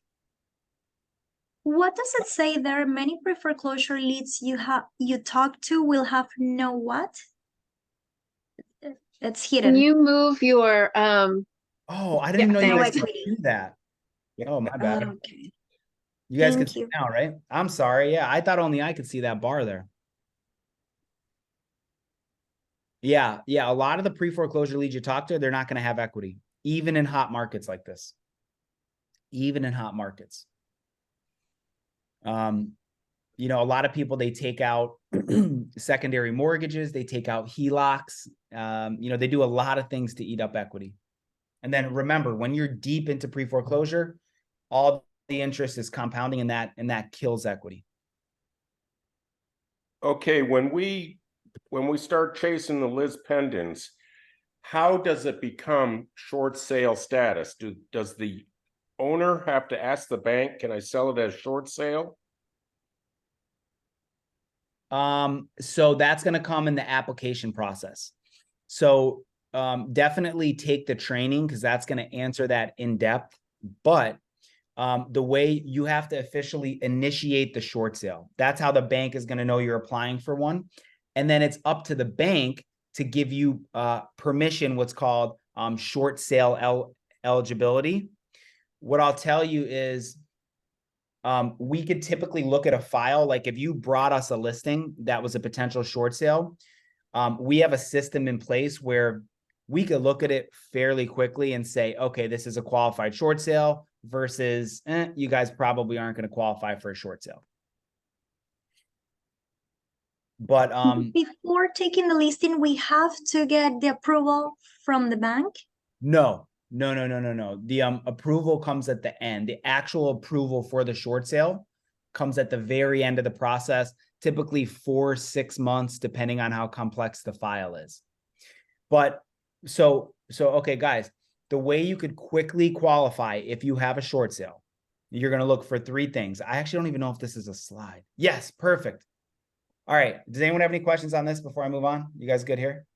What does it say there? Many pre-foreclosure leads you talk to will have no what? It's hidden.
Can you move your
Oh, I didn't know you guys could do that. Oh, my bad.
Okay.
You guys can see it now, right? I'm sorry. Yeah, I thought only I could see that bar there. Yeah, a lot of the pre-foreclosure leads you talk to, they're not going to have equity, even in hot markets like this. Even in hot markets. You know, a lot of people, they take out secondary mortgages, they take out HELOCs. You know, they do a lot of things to eat up equity. And then remember, when you're deep into pre-foreclosure, all the interest is compounding, and that kills equity.
Okay, when we start chasing the Liz Pendens, how does it become short sale status? Does the owner have to ask the bank, can I sell it as short sale?
So that's going to come in the application process. So definitely take the training, because that's going to answer that in depth. But the way you have to officially initiate the short sale, that's how the bank is going to know you're applying for one. And then it's up to the bank to give you permission, what's called short sale eligibility. What I'll tell you is we could typically look at a file. Like if you brought us a listing that was a potential short sale, we have a system in place where we could look at it fairly quickly and say, okay, this is a qualified short sale versus you guys probably aren't going to qualify for a short sale. But
before taking the listing, we have to get the approval from the bank.
No. The approval comes at the end. The actual approval for the short sale comes at the very end of the process, typically 4-6 months, depending on how complex the file is. But so okay, guys, the way you could quickly qualify if you have a short sale, you're going to look for 3 things. I actually don't even know if this is a slide. Yes, perfect. All right. Does anyone have any questions on this before I move on? You guys good here?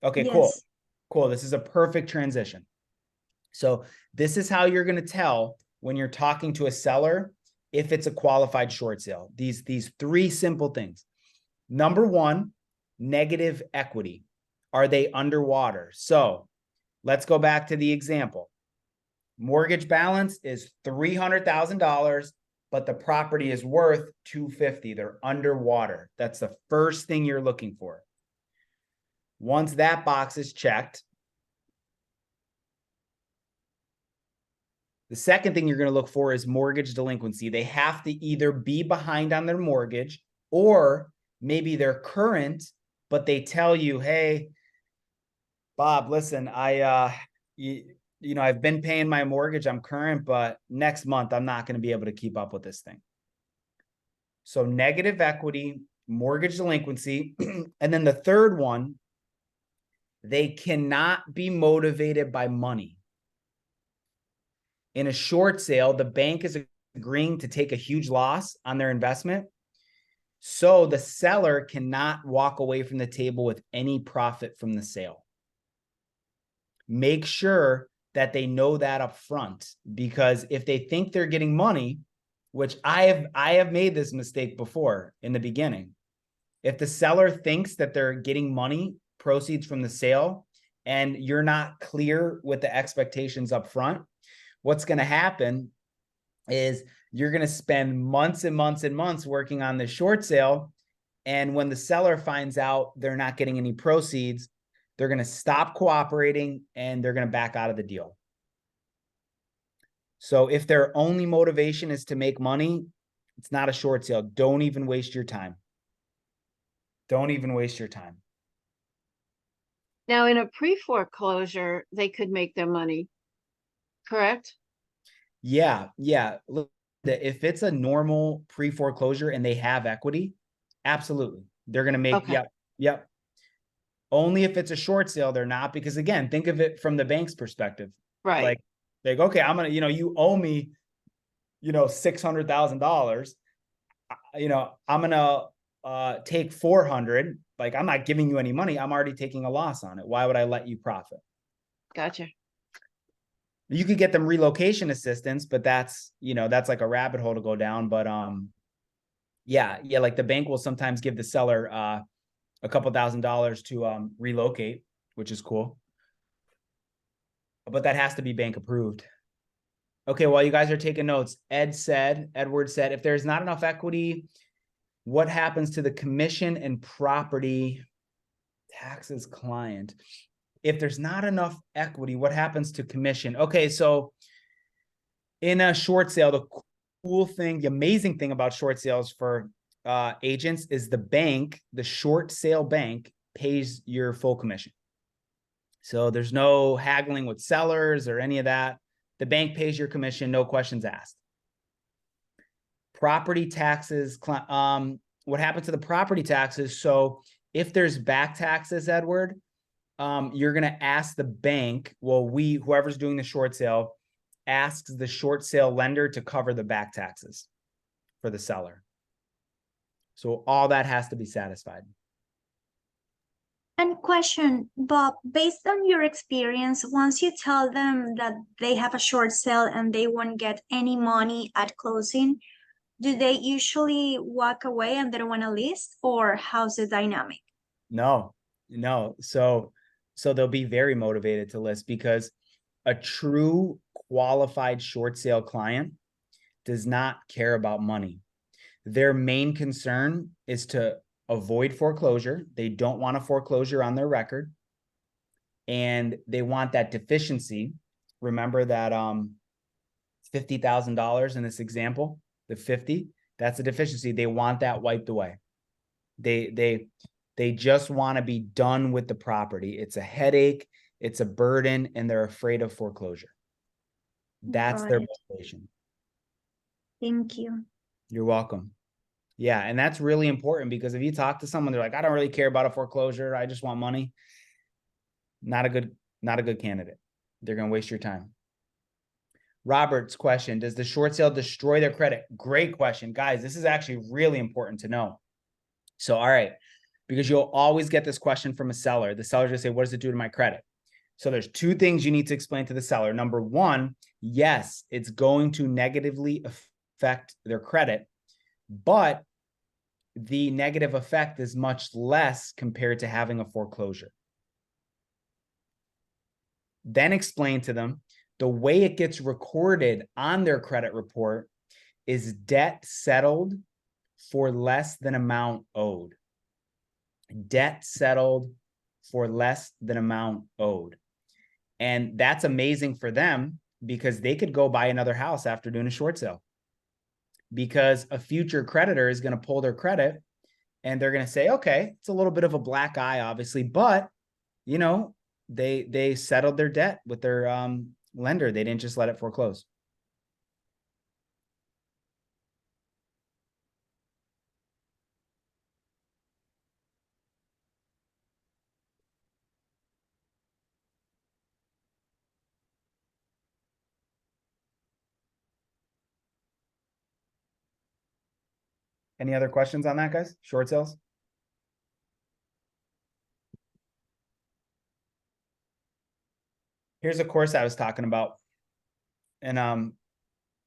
Okay,
Yes.
cool. Cool. This is a perfect transition. So this is how you're going to tell when you're talking to a seller if it's a qualified short sale. These 3 simple things. Number 1, negative equity. Are they underwater? So let's go back to the example. Mortgage balance is $300,000, but the property is worth $250,000. They're underwater. That's the first thing you're looking for. Once that box is checked, the second thing you're going to look for is mortgage delinquency. They have to either be behind on their mortgage, or maybe they're current, but they tell you, hey, Bob, listen, I've been paying my mortgage. I'm current, but next month I'm not going to be able to keep up with this thing. So negative equity, mortgage delinquency. And then the third one, they cannot be motivated by money. In a short sale, the bank is agreeing to take a huge loss on their investment. So the seller cannot walk away from the table with any profit from the sale. Make sure that they know that up front, because if they think they're getting money, which I have made this mistake before in the beginning. If the seller thinks that they're getting money, proceeds from the sale, and you're not clear with the expectations up front, what's going to happen is you're going to spend months and months and months working on the short sale. And when the seller finds out they're not getting any proceeds, they're going to stop cooperating and they're going to back out of the deal. So if their only motivation is to make money, it's not a short sale. Don't even waste your time. Don't even waste your time.
Now, in a pre-foreclosure, they could make their money, correct?
Yeah. Look, if it's a normal pre-foreclosure and they have equity, absolutely. They're going to make,
Okay.
Yep. Only if it's a short sale, they're not, because again, think of it from the bank's perspective.
Right.
Like, okay, I'm going to, you owe me, $600,000. I'm going to take 400. Like, I'm not giving you any money. I'm already taking a loss on it. Why would I let you profit?
Gotcha.
You could get them relocation assistance, but that's like a rabbit hole to go down. But yeah, like the bank will sometimes give the seller a couple $1,000s to relocate, which is cool. But that has to be bank approved. Okay, while you guys are taking notes, Edward said, if there's not enough equity, what happens to the commission and property taxes client? If there's not enough equity, what happens to commission? Okay, so in a short sale, the cool thing, the amazing thing about short sales for agents is the short sale bank pays your full commission. So there's no haggling with sellers or any of that. The bank pays your commission, no questions asked. Property taxes, what happens to the property taxes? So if there's back taxes, Edward, you're going to ask the bank, whoever's doing the short sale, asks the short sale lender to cover the back taxes for the seller. So all that has to be satisfied.
And question, Bob, based on your experience, once you tell them that they have a short sale and they won't get any money at closing, do they usually walk away and they don't want to list, or how's the dynamic?
No. So they'll be very motivated to list, because a true qualified short sale client, does not care about money. Their main concern is to avoid foreclosure. They don't want a foreclosure on their record. And they want that deficiency. Remember that $50,000 in this example, the 50, that's a deficiency. They want that wiped away. They just want to be done with the property. It's a headache, it's a burden, and they're afraid of foreclosure. That's their motivation.
Thank you.
You're welcome. Yeah, and that's really important because if you talk to someone, they're like, I don't really care about a foreclosure, I just want money. Not a good candidate. They're going to waste your time. Robert's question, does the short sale destroy their credit? Great question. Guys, this is actually really important to know. So, all right, because you'll always get this question from a seller. The seller's going to say, what does it do to my credit? So there's two things you need to explain to the seller. Number one, yes, it's going to negatively affect their credit, but the negative effect is much less compared to having a foreclosure. Then explain to them the way it gets recorded on their credit report is debt settled for less than amount owed. Debt settled for less than amount owed. And that's amazing for them because they could go buy another house after doing a short sale. Because a future creditor is going to pull their credit and they're going to say, okay, it's a little bit of a black eye, obviously, but you know, they settled their debt with their lender. They didn't just let it foreclose. Any other questions on that, guys? Short sales? Here's a course I was talking about. And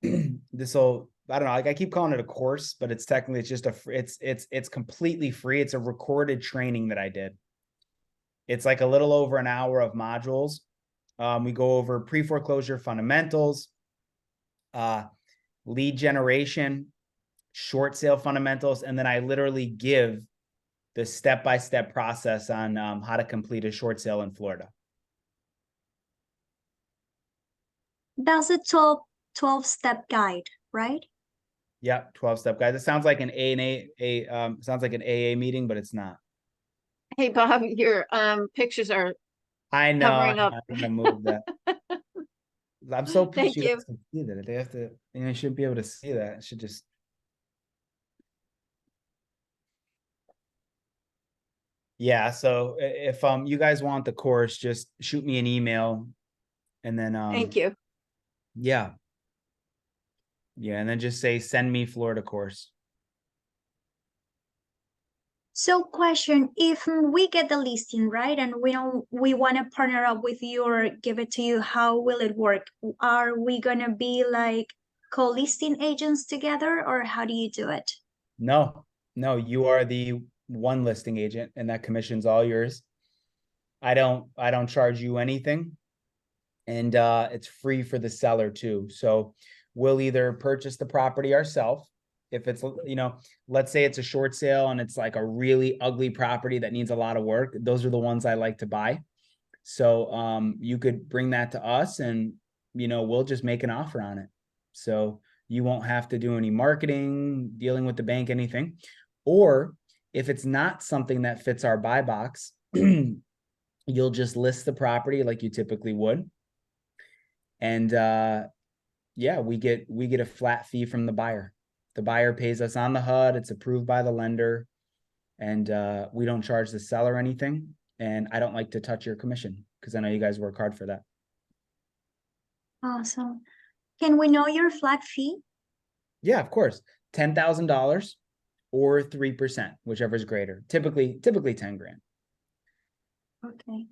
this will, I don't know, like I keep calling it a course, but it's technically it's just it's completely free. It's a recorded training that I did. It's like a little over an hour of modules. We go over pre-foreclosure fundamentals, lead generation, short sale fundamentals, and then I literally give the step-by-step process on how to complete a short sale in Florida.
That's a 12-step guide, right?
Yeah, 12-step guide. It sounds like an sounds like an AA meeting, but it's not.
Hey, Bob, your pictures are
I know.
covering up.
I'm gonna move that. I'm so pissed
Thank
you
you.
guys can see that. They have to, you know, you shouldn't be able to see that. It should just. Yeah, so if you guys want the course, just shoot me an email and then
Thank you.
yeah. Yeah, and then just say send me Florida course.
So question, if we get the listing, right, and we want to partner up with you or give it to you, how will it work? Are we gonna be like co-listing agents together, or how do you do it?
No, you are the one listing agent and that commission's all yours. I don't charge you anything. And it's free for the seller too. So we'll either purchase the property ourselves. If it's, you know, let's say it's a short sale and it's like a really ugly property that needs a lot of work. Those are the ones I like to buy. So you could bring that to us and, you know, we'll just make an offer on it. So you won't have to do any marketing, dealing with the bank, anything. Or if it's not something that fits our buy box, you'll just list the property like you typically would. And yeah, we get a flat fee from the buyer. The buyer pays us on the HUD. It's approved by the lender, and we don't charge the seller anything. And I don't like to touch your commission because I know you guys work hard for that.
Awesome. Can we know your flat fee?
Yeah, of course. $10,000 or 3%, whichever is greater. Typically 10 grand.
Okay.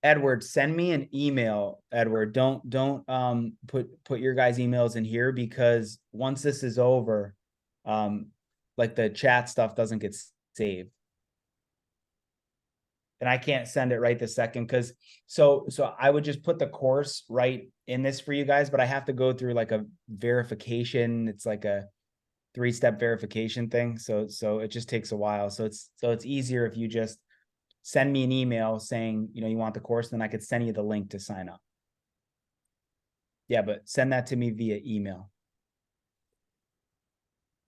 Edward, send me an email. Edward, don't put your guys' emails in here because once this is over, like the chat stuff doesn't get saved. And I can't send it right this second because so I would just put the course right in this for you guys, but I have to go through like a verification. It's like a 3-step verification thing. So it just takes a while. So it's easier if you just send me an email saying, you want the course, then I could send you the link to sign up. Yeah, but send that to me via email.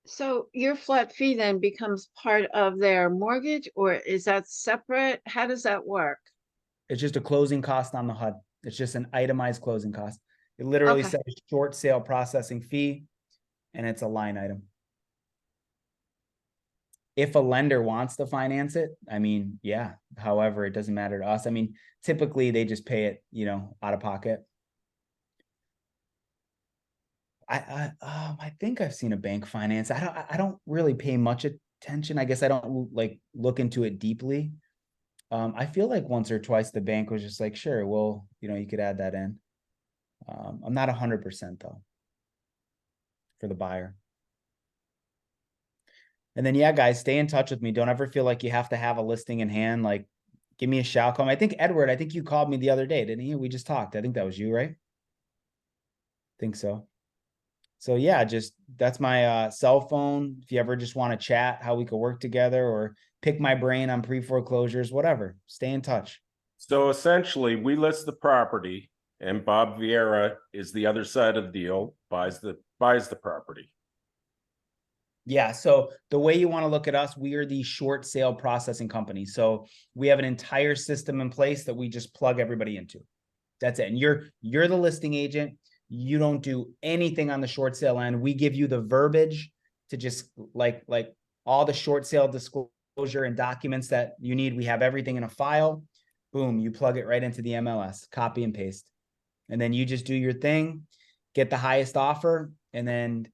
So your flat fee then becomes part of their mortgage, or is that separate? How does that work?
It's just a closing cost on the HUD. It's just an itemized closing cost. It literally
Okay.
says short sale processing fee, and it's a line item. If a lender wants to finance it, I mean, yeah. However, it doesn't matter to us. I mean, typically they just pay it, out of pocket. I think I've seen a bank finance. I don't really pay much attention. I guess I don't like look into it deeply. I feel like once or twice the bank was just like, sure, well, you could add that in. I'm not 100% though for the buyer. And then, yeah, guys, stay in touch with me. Don't ever feel like you have to have a listing in hand. Like, give me a shout. Call me. I think you called me the other day, didn't you? We just talked. I think that was you, right? Think so. So yeah, that's my cell phone. If you ever just want to chat how we could work together or pick my brain on pre-foreclosures, whatever, stay in touch.
So essentially, we list the property, and Bob Vieira is the other side of the deal, buys the property.
Yeah. So the way you want to look at us, we are the short sale processing company. So we have an entire system in place that we just plug everybody into. That's it. And you're the listing agent. You don't do anything on the short sale end. We give you the verbiage to just like all the short sale disclosure and documents that you need. We have everything in a file. Boom, you plug it right into the MLS, copy and paste. And then you just do your thing, get the highest offer. And then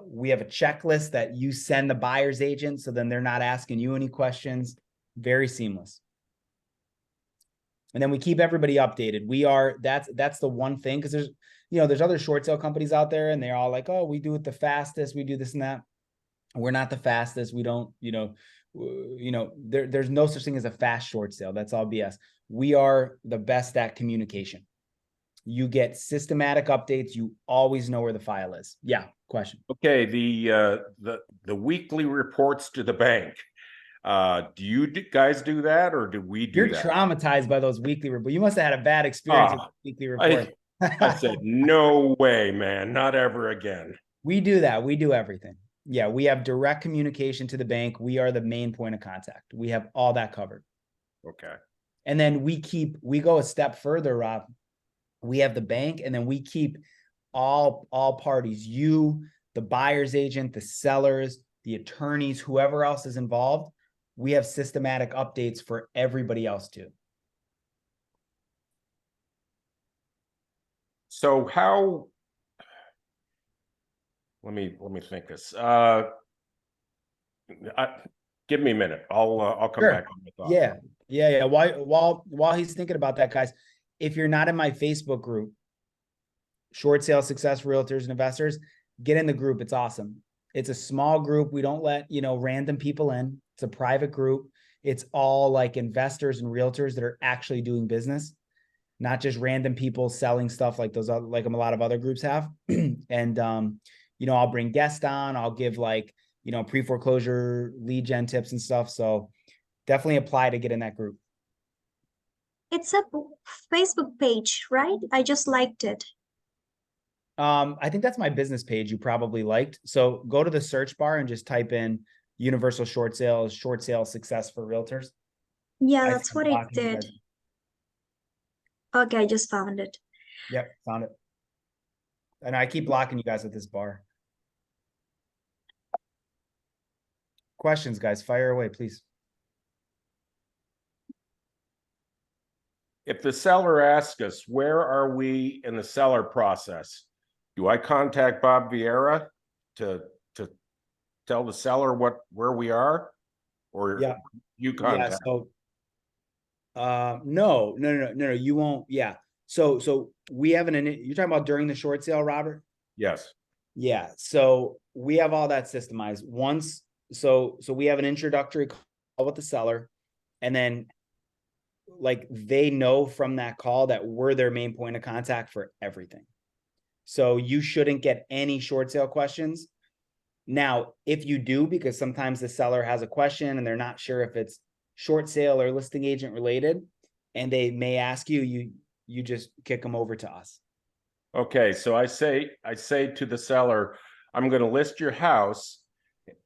we have a checklist that you send the buyer's agent. So then they're not asking you any questions. Very seamless. And then we keep everybody updated. That's the one thing, because there's other short sale companies out there and they're all like, oh, we do it the fastest, we do this and that. We're not the fastest. We don't, there's no such thing as a fast short sale. That's all BS. We are the best at communication. You get systematic updates. You always know where the file is. Yeah. Question.
Okay. The weekly reports to the bank. Do you guys do that, or do we do that?
You're traumatized by those weekly reports. You must have had a bad experience with weekly reports.
I said, no way, man, not ever again.
We do that. We do everything. Yeah, we have direct communication to the bank. We are the main point of contact. We have all that covered.
Okay.
And then we go a step further, Rob. We have the bank, and then we keep all parties, you, the buyer's agent, the sellers, the attorneys, whoever else is involved. We have systematic updates for everybody else too.
So how, let me think this. Give me a minute. I'll come back on my thoughts.
Yeah. While he's thinking about that, guys, if you're not in my Facebook group, Short Sale Success Realtors and Investors, get in the group. It's awesome. It's a small group. We don't let, random people in. It's a private group. It's all like investors and realtors that are actually doing business, not just random people selling stuff like those, like a lot of other groups have. And, I'll bring guests on. I'll give pre-foreclosure lead gen tips and stuff. So definitely apply to get in that group.
It's a Facebook page, right? I just liked it.
I think that's my business page you probably liked. So go to the search bar and just type in Universal Short Sales, Short Sale Success for Realtors.
Yeah, that's what I did. Okay, I just found it.
Yep, found it. And I keep blocking you guys with this bar. Questions, guys, fire away, please.
If the seller asks us, where are we in the seller process? Do I contact Bob Vieira to tell the seller where we are, or you contact?
Yeah. So, no, you won't. Yeah. So we have you're talking about during the short sale, Robert?
Yes.
Yeah. So we have all that systemized. Once So we have an introductory call with the seller, and then like they know from that call that we're their main point of contact for everything. So you shouldn't get any short sale questions. Now, if you do, because sometimes the seller has a question and they're not sure if it's short sale or listing agent related, and they may ask you, you just kick them over to us.
Okay, so I say to the seller, I'm going to list your house,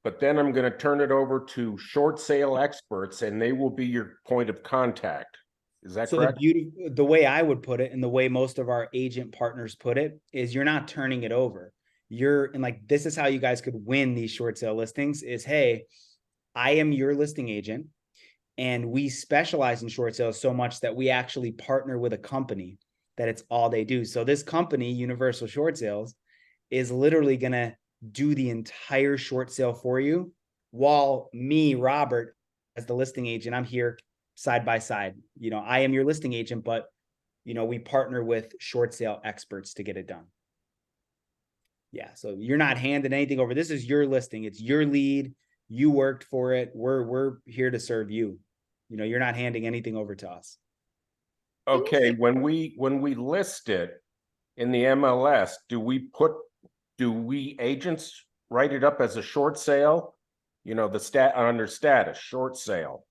but then I'm going to turn it over to short sale experts and they will be your point of contact. Is that
So
correct?
the way I would put it, and the way most of our agent partners put it, is you're not turning it over. And like, this is how you guys could win these short sale listings is, hey, I am your listing agent, and we specialize in short sales so much that we actually partner with a company that it's all they do. So this company, Universal Short Sales, is literally going to do the entire short sale for you, while me, Robert, as the listing agent, I'm here side by side. I am your listing agent, but we partner with short sale experts to get it done. Yeah, so you're not handing anything over. This is your listing. It's your lead. You worked for it. We're here to serve you. You're not handing anything over to us.
Okay, when we list it in the MLS, do we agents write it up as a short sale? The under status, short sale,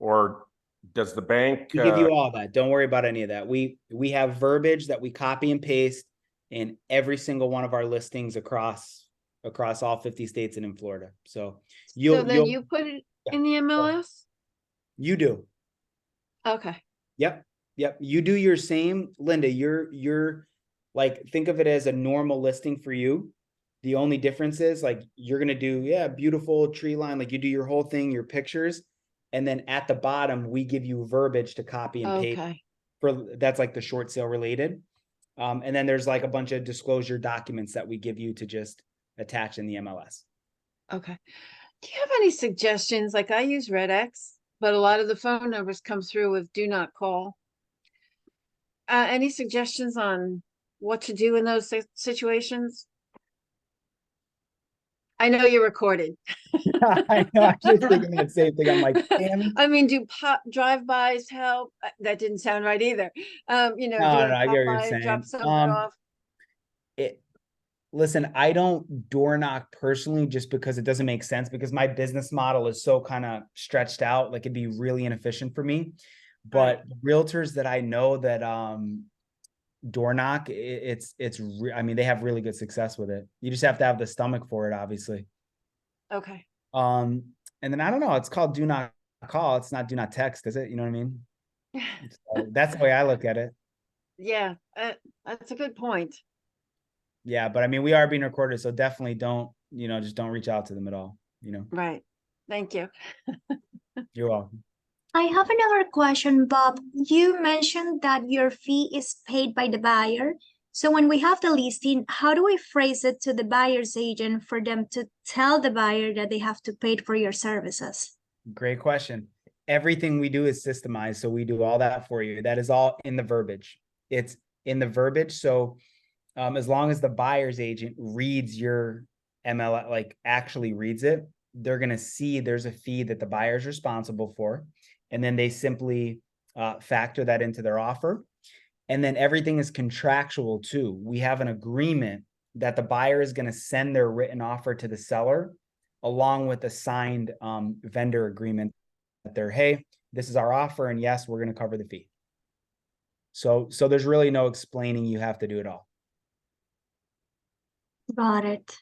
or does the bank
We give you all that. Don't worry about any of that. We have verbiage that we copy and paste in every single one of our listings across all 50 states and in Florida. So
you put it in the MLS?
You do.
Okay.
Yep. You do your same, Linda. You're like, think of it as a normal listing for you. The only difference is like you're gonna do, beautiful tree line, like you do your whole thing, your pictures, and then at the bottom we give you verbiage to copy and paste that's like the short sale related. And then there's like a bunch of disclosure documents that we give you to just attach in the MLS.
Okay. Do you have any suggestions? Like, I use RedX, but a lot of the phone numbers come through with do not call. Any suggestions on what to do in those situations? I know you're recorded.
I know. I was thinking that same thing. I'm like, damn.
I mean, do drive-bys help? That didn't sound right either.
No,
do
I get what you're
by,
saying.
drop someone off.
Listen, I don't door knock personally, just because it doesn't make sense, because my business model is so kind of stretched out. Like, it'd be really inefficient for me. But realtors that I know that door knock, I mean, they have really good success with it. You just have to have the stomach for it, obviously.
Okay.
And then I don't know, it's called do not call. It's not do not text, is it? You know what I mean? So that's the way I look at it.
Yeah, that's a good point.
Yeah, but I mean, we are being recorded, so definitely don't, just don't reach out to them at all,
Right. Thank you.
You're welcome.
I have another question, Bob. You mentioned that your fee is paid by the buyer. So when we have the listing, how do we phrase it to the buyer's agent for them to tell the buyer that they have to pay for your services?
Great question. Everything we do is systemized, so we do all that for you. That is all in the verbiage. It's in the verbiage. So as long as the buyer's agent reads your ML, like actually reads it, they're going to see there's a fee that the buyer is responsible for. And then they simply factor that into their offer. And then everything is contractual too. We have an agreement that the buyer is going to send their written offer to the seller, along with a signed vendor agreement that they're, hey, this is our offer, and yes, we're going to cover the fee. So there's really no explaining you have to do it all.
Got it.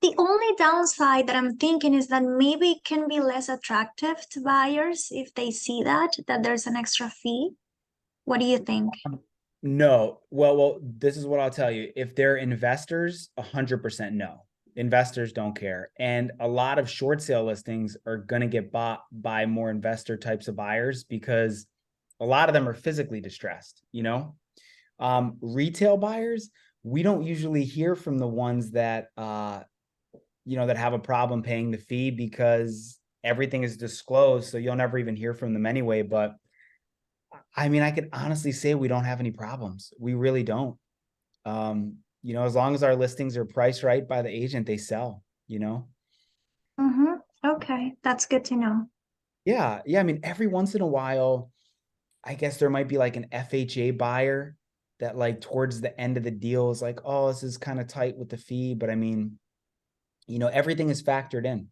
The only downside that I'm thinking is that maybe it can be less attractive to buyers if they see that there's an extra fee. What do you think?
No. Well, this is what I'll tell you. If they're investors, 100% no. Investors don't care. And a lot of short sale listings are going to get bought by more investor types of buyers, because a lot of them are physically distressed, Retail buyers, we don't usually hear from the ones that, that have a problem paying the fee, because everything is disclosed. So you'll never even hear from them anyway. But I mean, I could honestly say we don't have any problems. We really don't. As long as our listings are priced right by the agent, they sell,
Mm-hmm. Okay, that's good to know.
Yeah, yeah. I mean, every once in a while, I guess there might be like an FHA buyer that like towards the end of the deal is like, oh, this is kind of tight with the fee. But I mean, everything is factored in.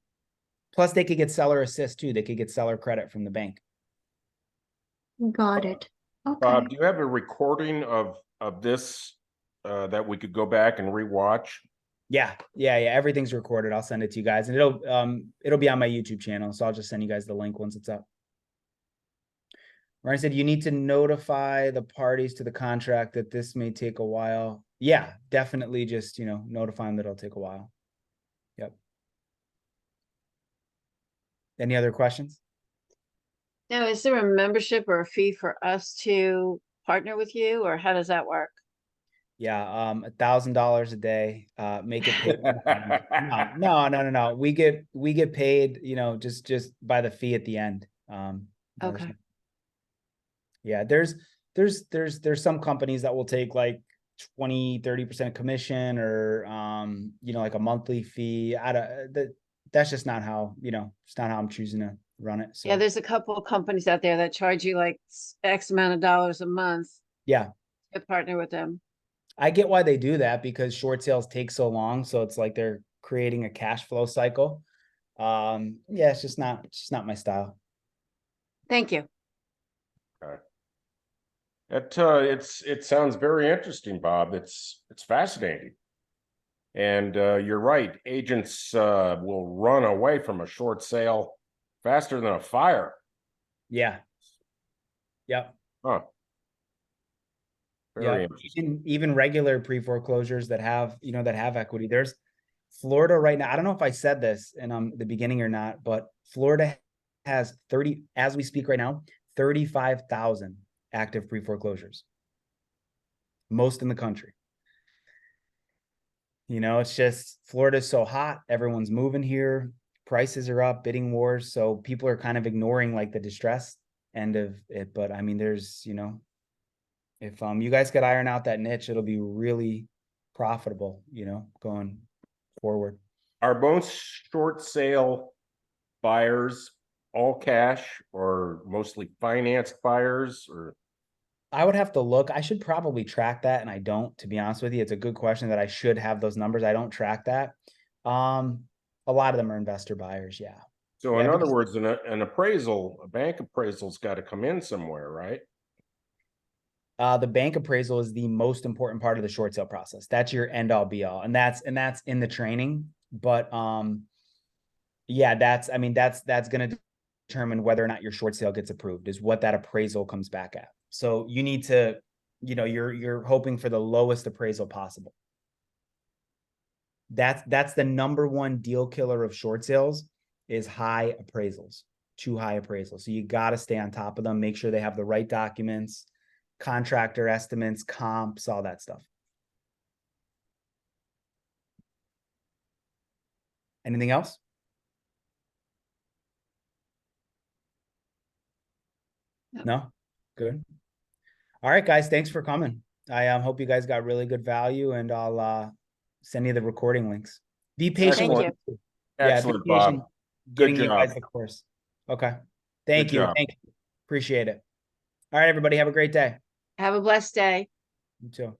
Plus, they could get seller assist too. They could get seller credit from the bank.
Got it. Okay.
Bob, do you have a recording of this that we could go back and rewatch?
Yeah. Everything's recorded. I'll send it to you guys, and it'll be on my YouTube channel. So I'll just send you guys the link once it's up. Ryan said you need to notify the parties to the contract that this may take a while. Yeah, definitely just, notify them that it'll take a while. Yep. Any other questions?
Now, is there a membership or a fee for us to partner with you, or how does that work?
Yeah, $1,000 a day. Make it pay. No. We get paid, just by the fee at the end.
Okay.
Yeah, there's some companies that will take like 20-30% commission, or like a monthly fee. That's just not how, it's not how I'm choosing to run it. So
Yeah, there's a couple of companies out there that charge you like X amount of dollars a month
yeah,
to partner with them.
I get why they do that, because short sales take so long. So it's like they're creating a cash flow cycle. Yeah, it's just not my style.
Thank you.
It sounds very interesting, Bob. It's fascinating. And you're right. Agents will run away from a short sale faster than a fire.
Yeah. Yep.
Huh. Very
Yeah.
interesting.
Even regular pre-foreclosures that have, that have equity. There's Florida right now. I don't know if I said this in the beginning or not, but Florida has 30, as we speak right now, 35,000 active pre-foreclosures. Most in the country. It's just Florida's so hot. Everyone's moving here. Prices are up, bidding wars. So people are kind of ignoring like the distress end of it. But I mean, there's, if you guys could iron out that niche, it'll be really profitable, going forward.
Are most short sale buyers all cash or mostly financed buyers, or?
I would have to look. I should probably track that, and I don't, to be honest with you. It's a good question that I should have those numbers. I don't track that. A lot of them are investor buyers, yeah.
So
Yeah,
in other
because
words, an appraisal, a bank appraisal's got to come in somewhere, right?
the bank appraisal is the most important part of the short sale process. That's your end all be all, and that's in the training. But yeah, that's going to determine whether or not your short sale gets approved, is what that appraisal comes back at. So you need to, you're hoping for the lowest appraisal possible. That's the number one deal killer of short sales, is high appraisals, too high appraisals. So you got to stay on top of them, make sure they have the right documents, contractor estimates, comps, all that stuff. Anything else? No? Good. All right, guys, thanks for coming. I hope you guys got really good value, and I'll send you the recording links. Be patient.
Excellent.
Yeah,
Excellent,
be patient
Bob.
getting
Good
you
job.
guys the course. Okay. Thank you.
Job.
Thank you. Appreciate it. All right, everybody, have a great day.
Have a blessed day.
You too.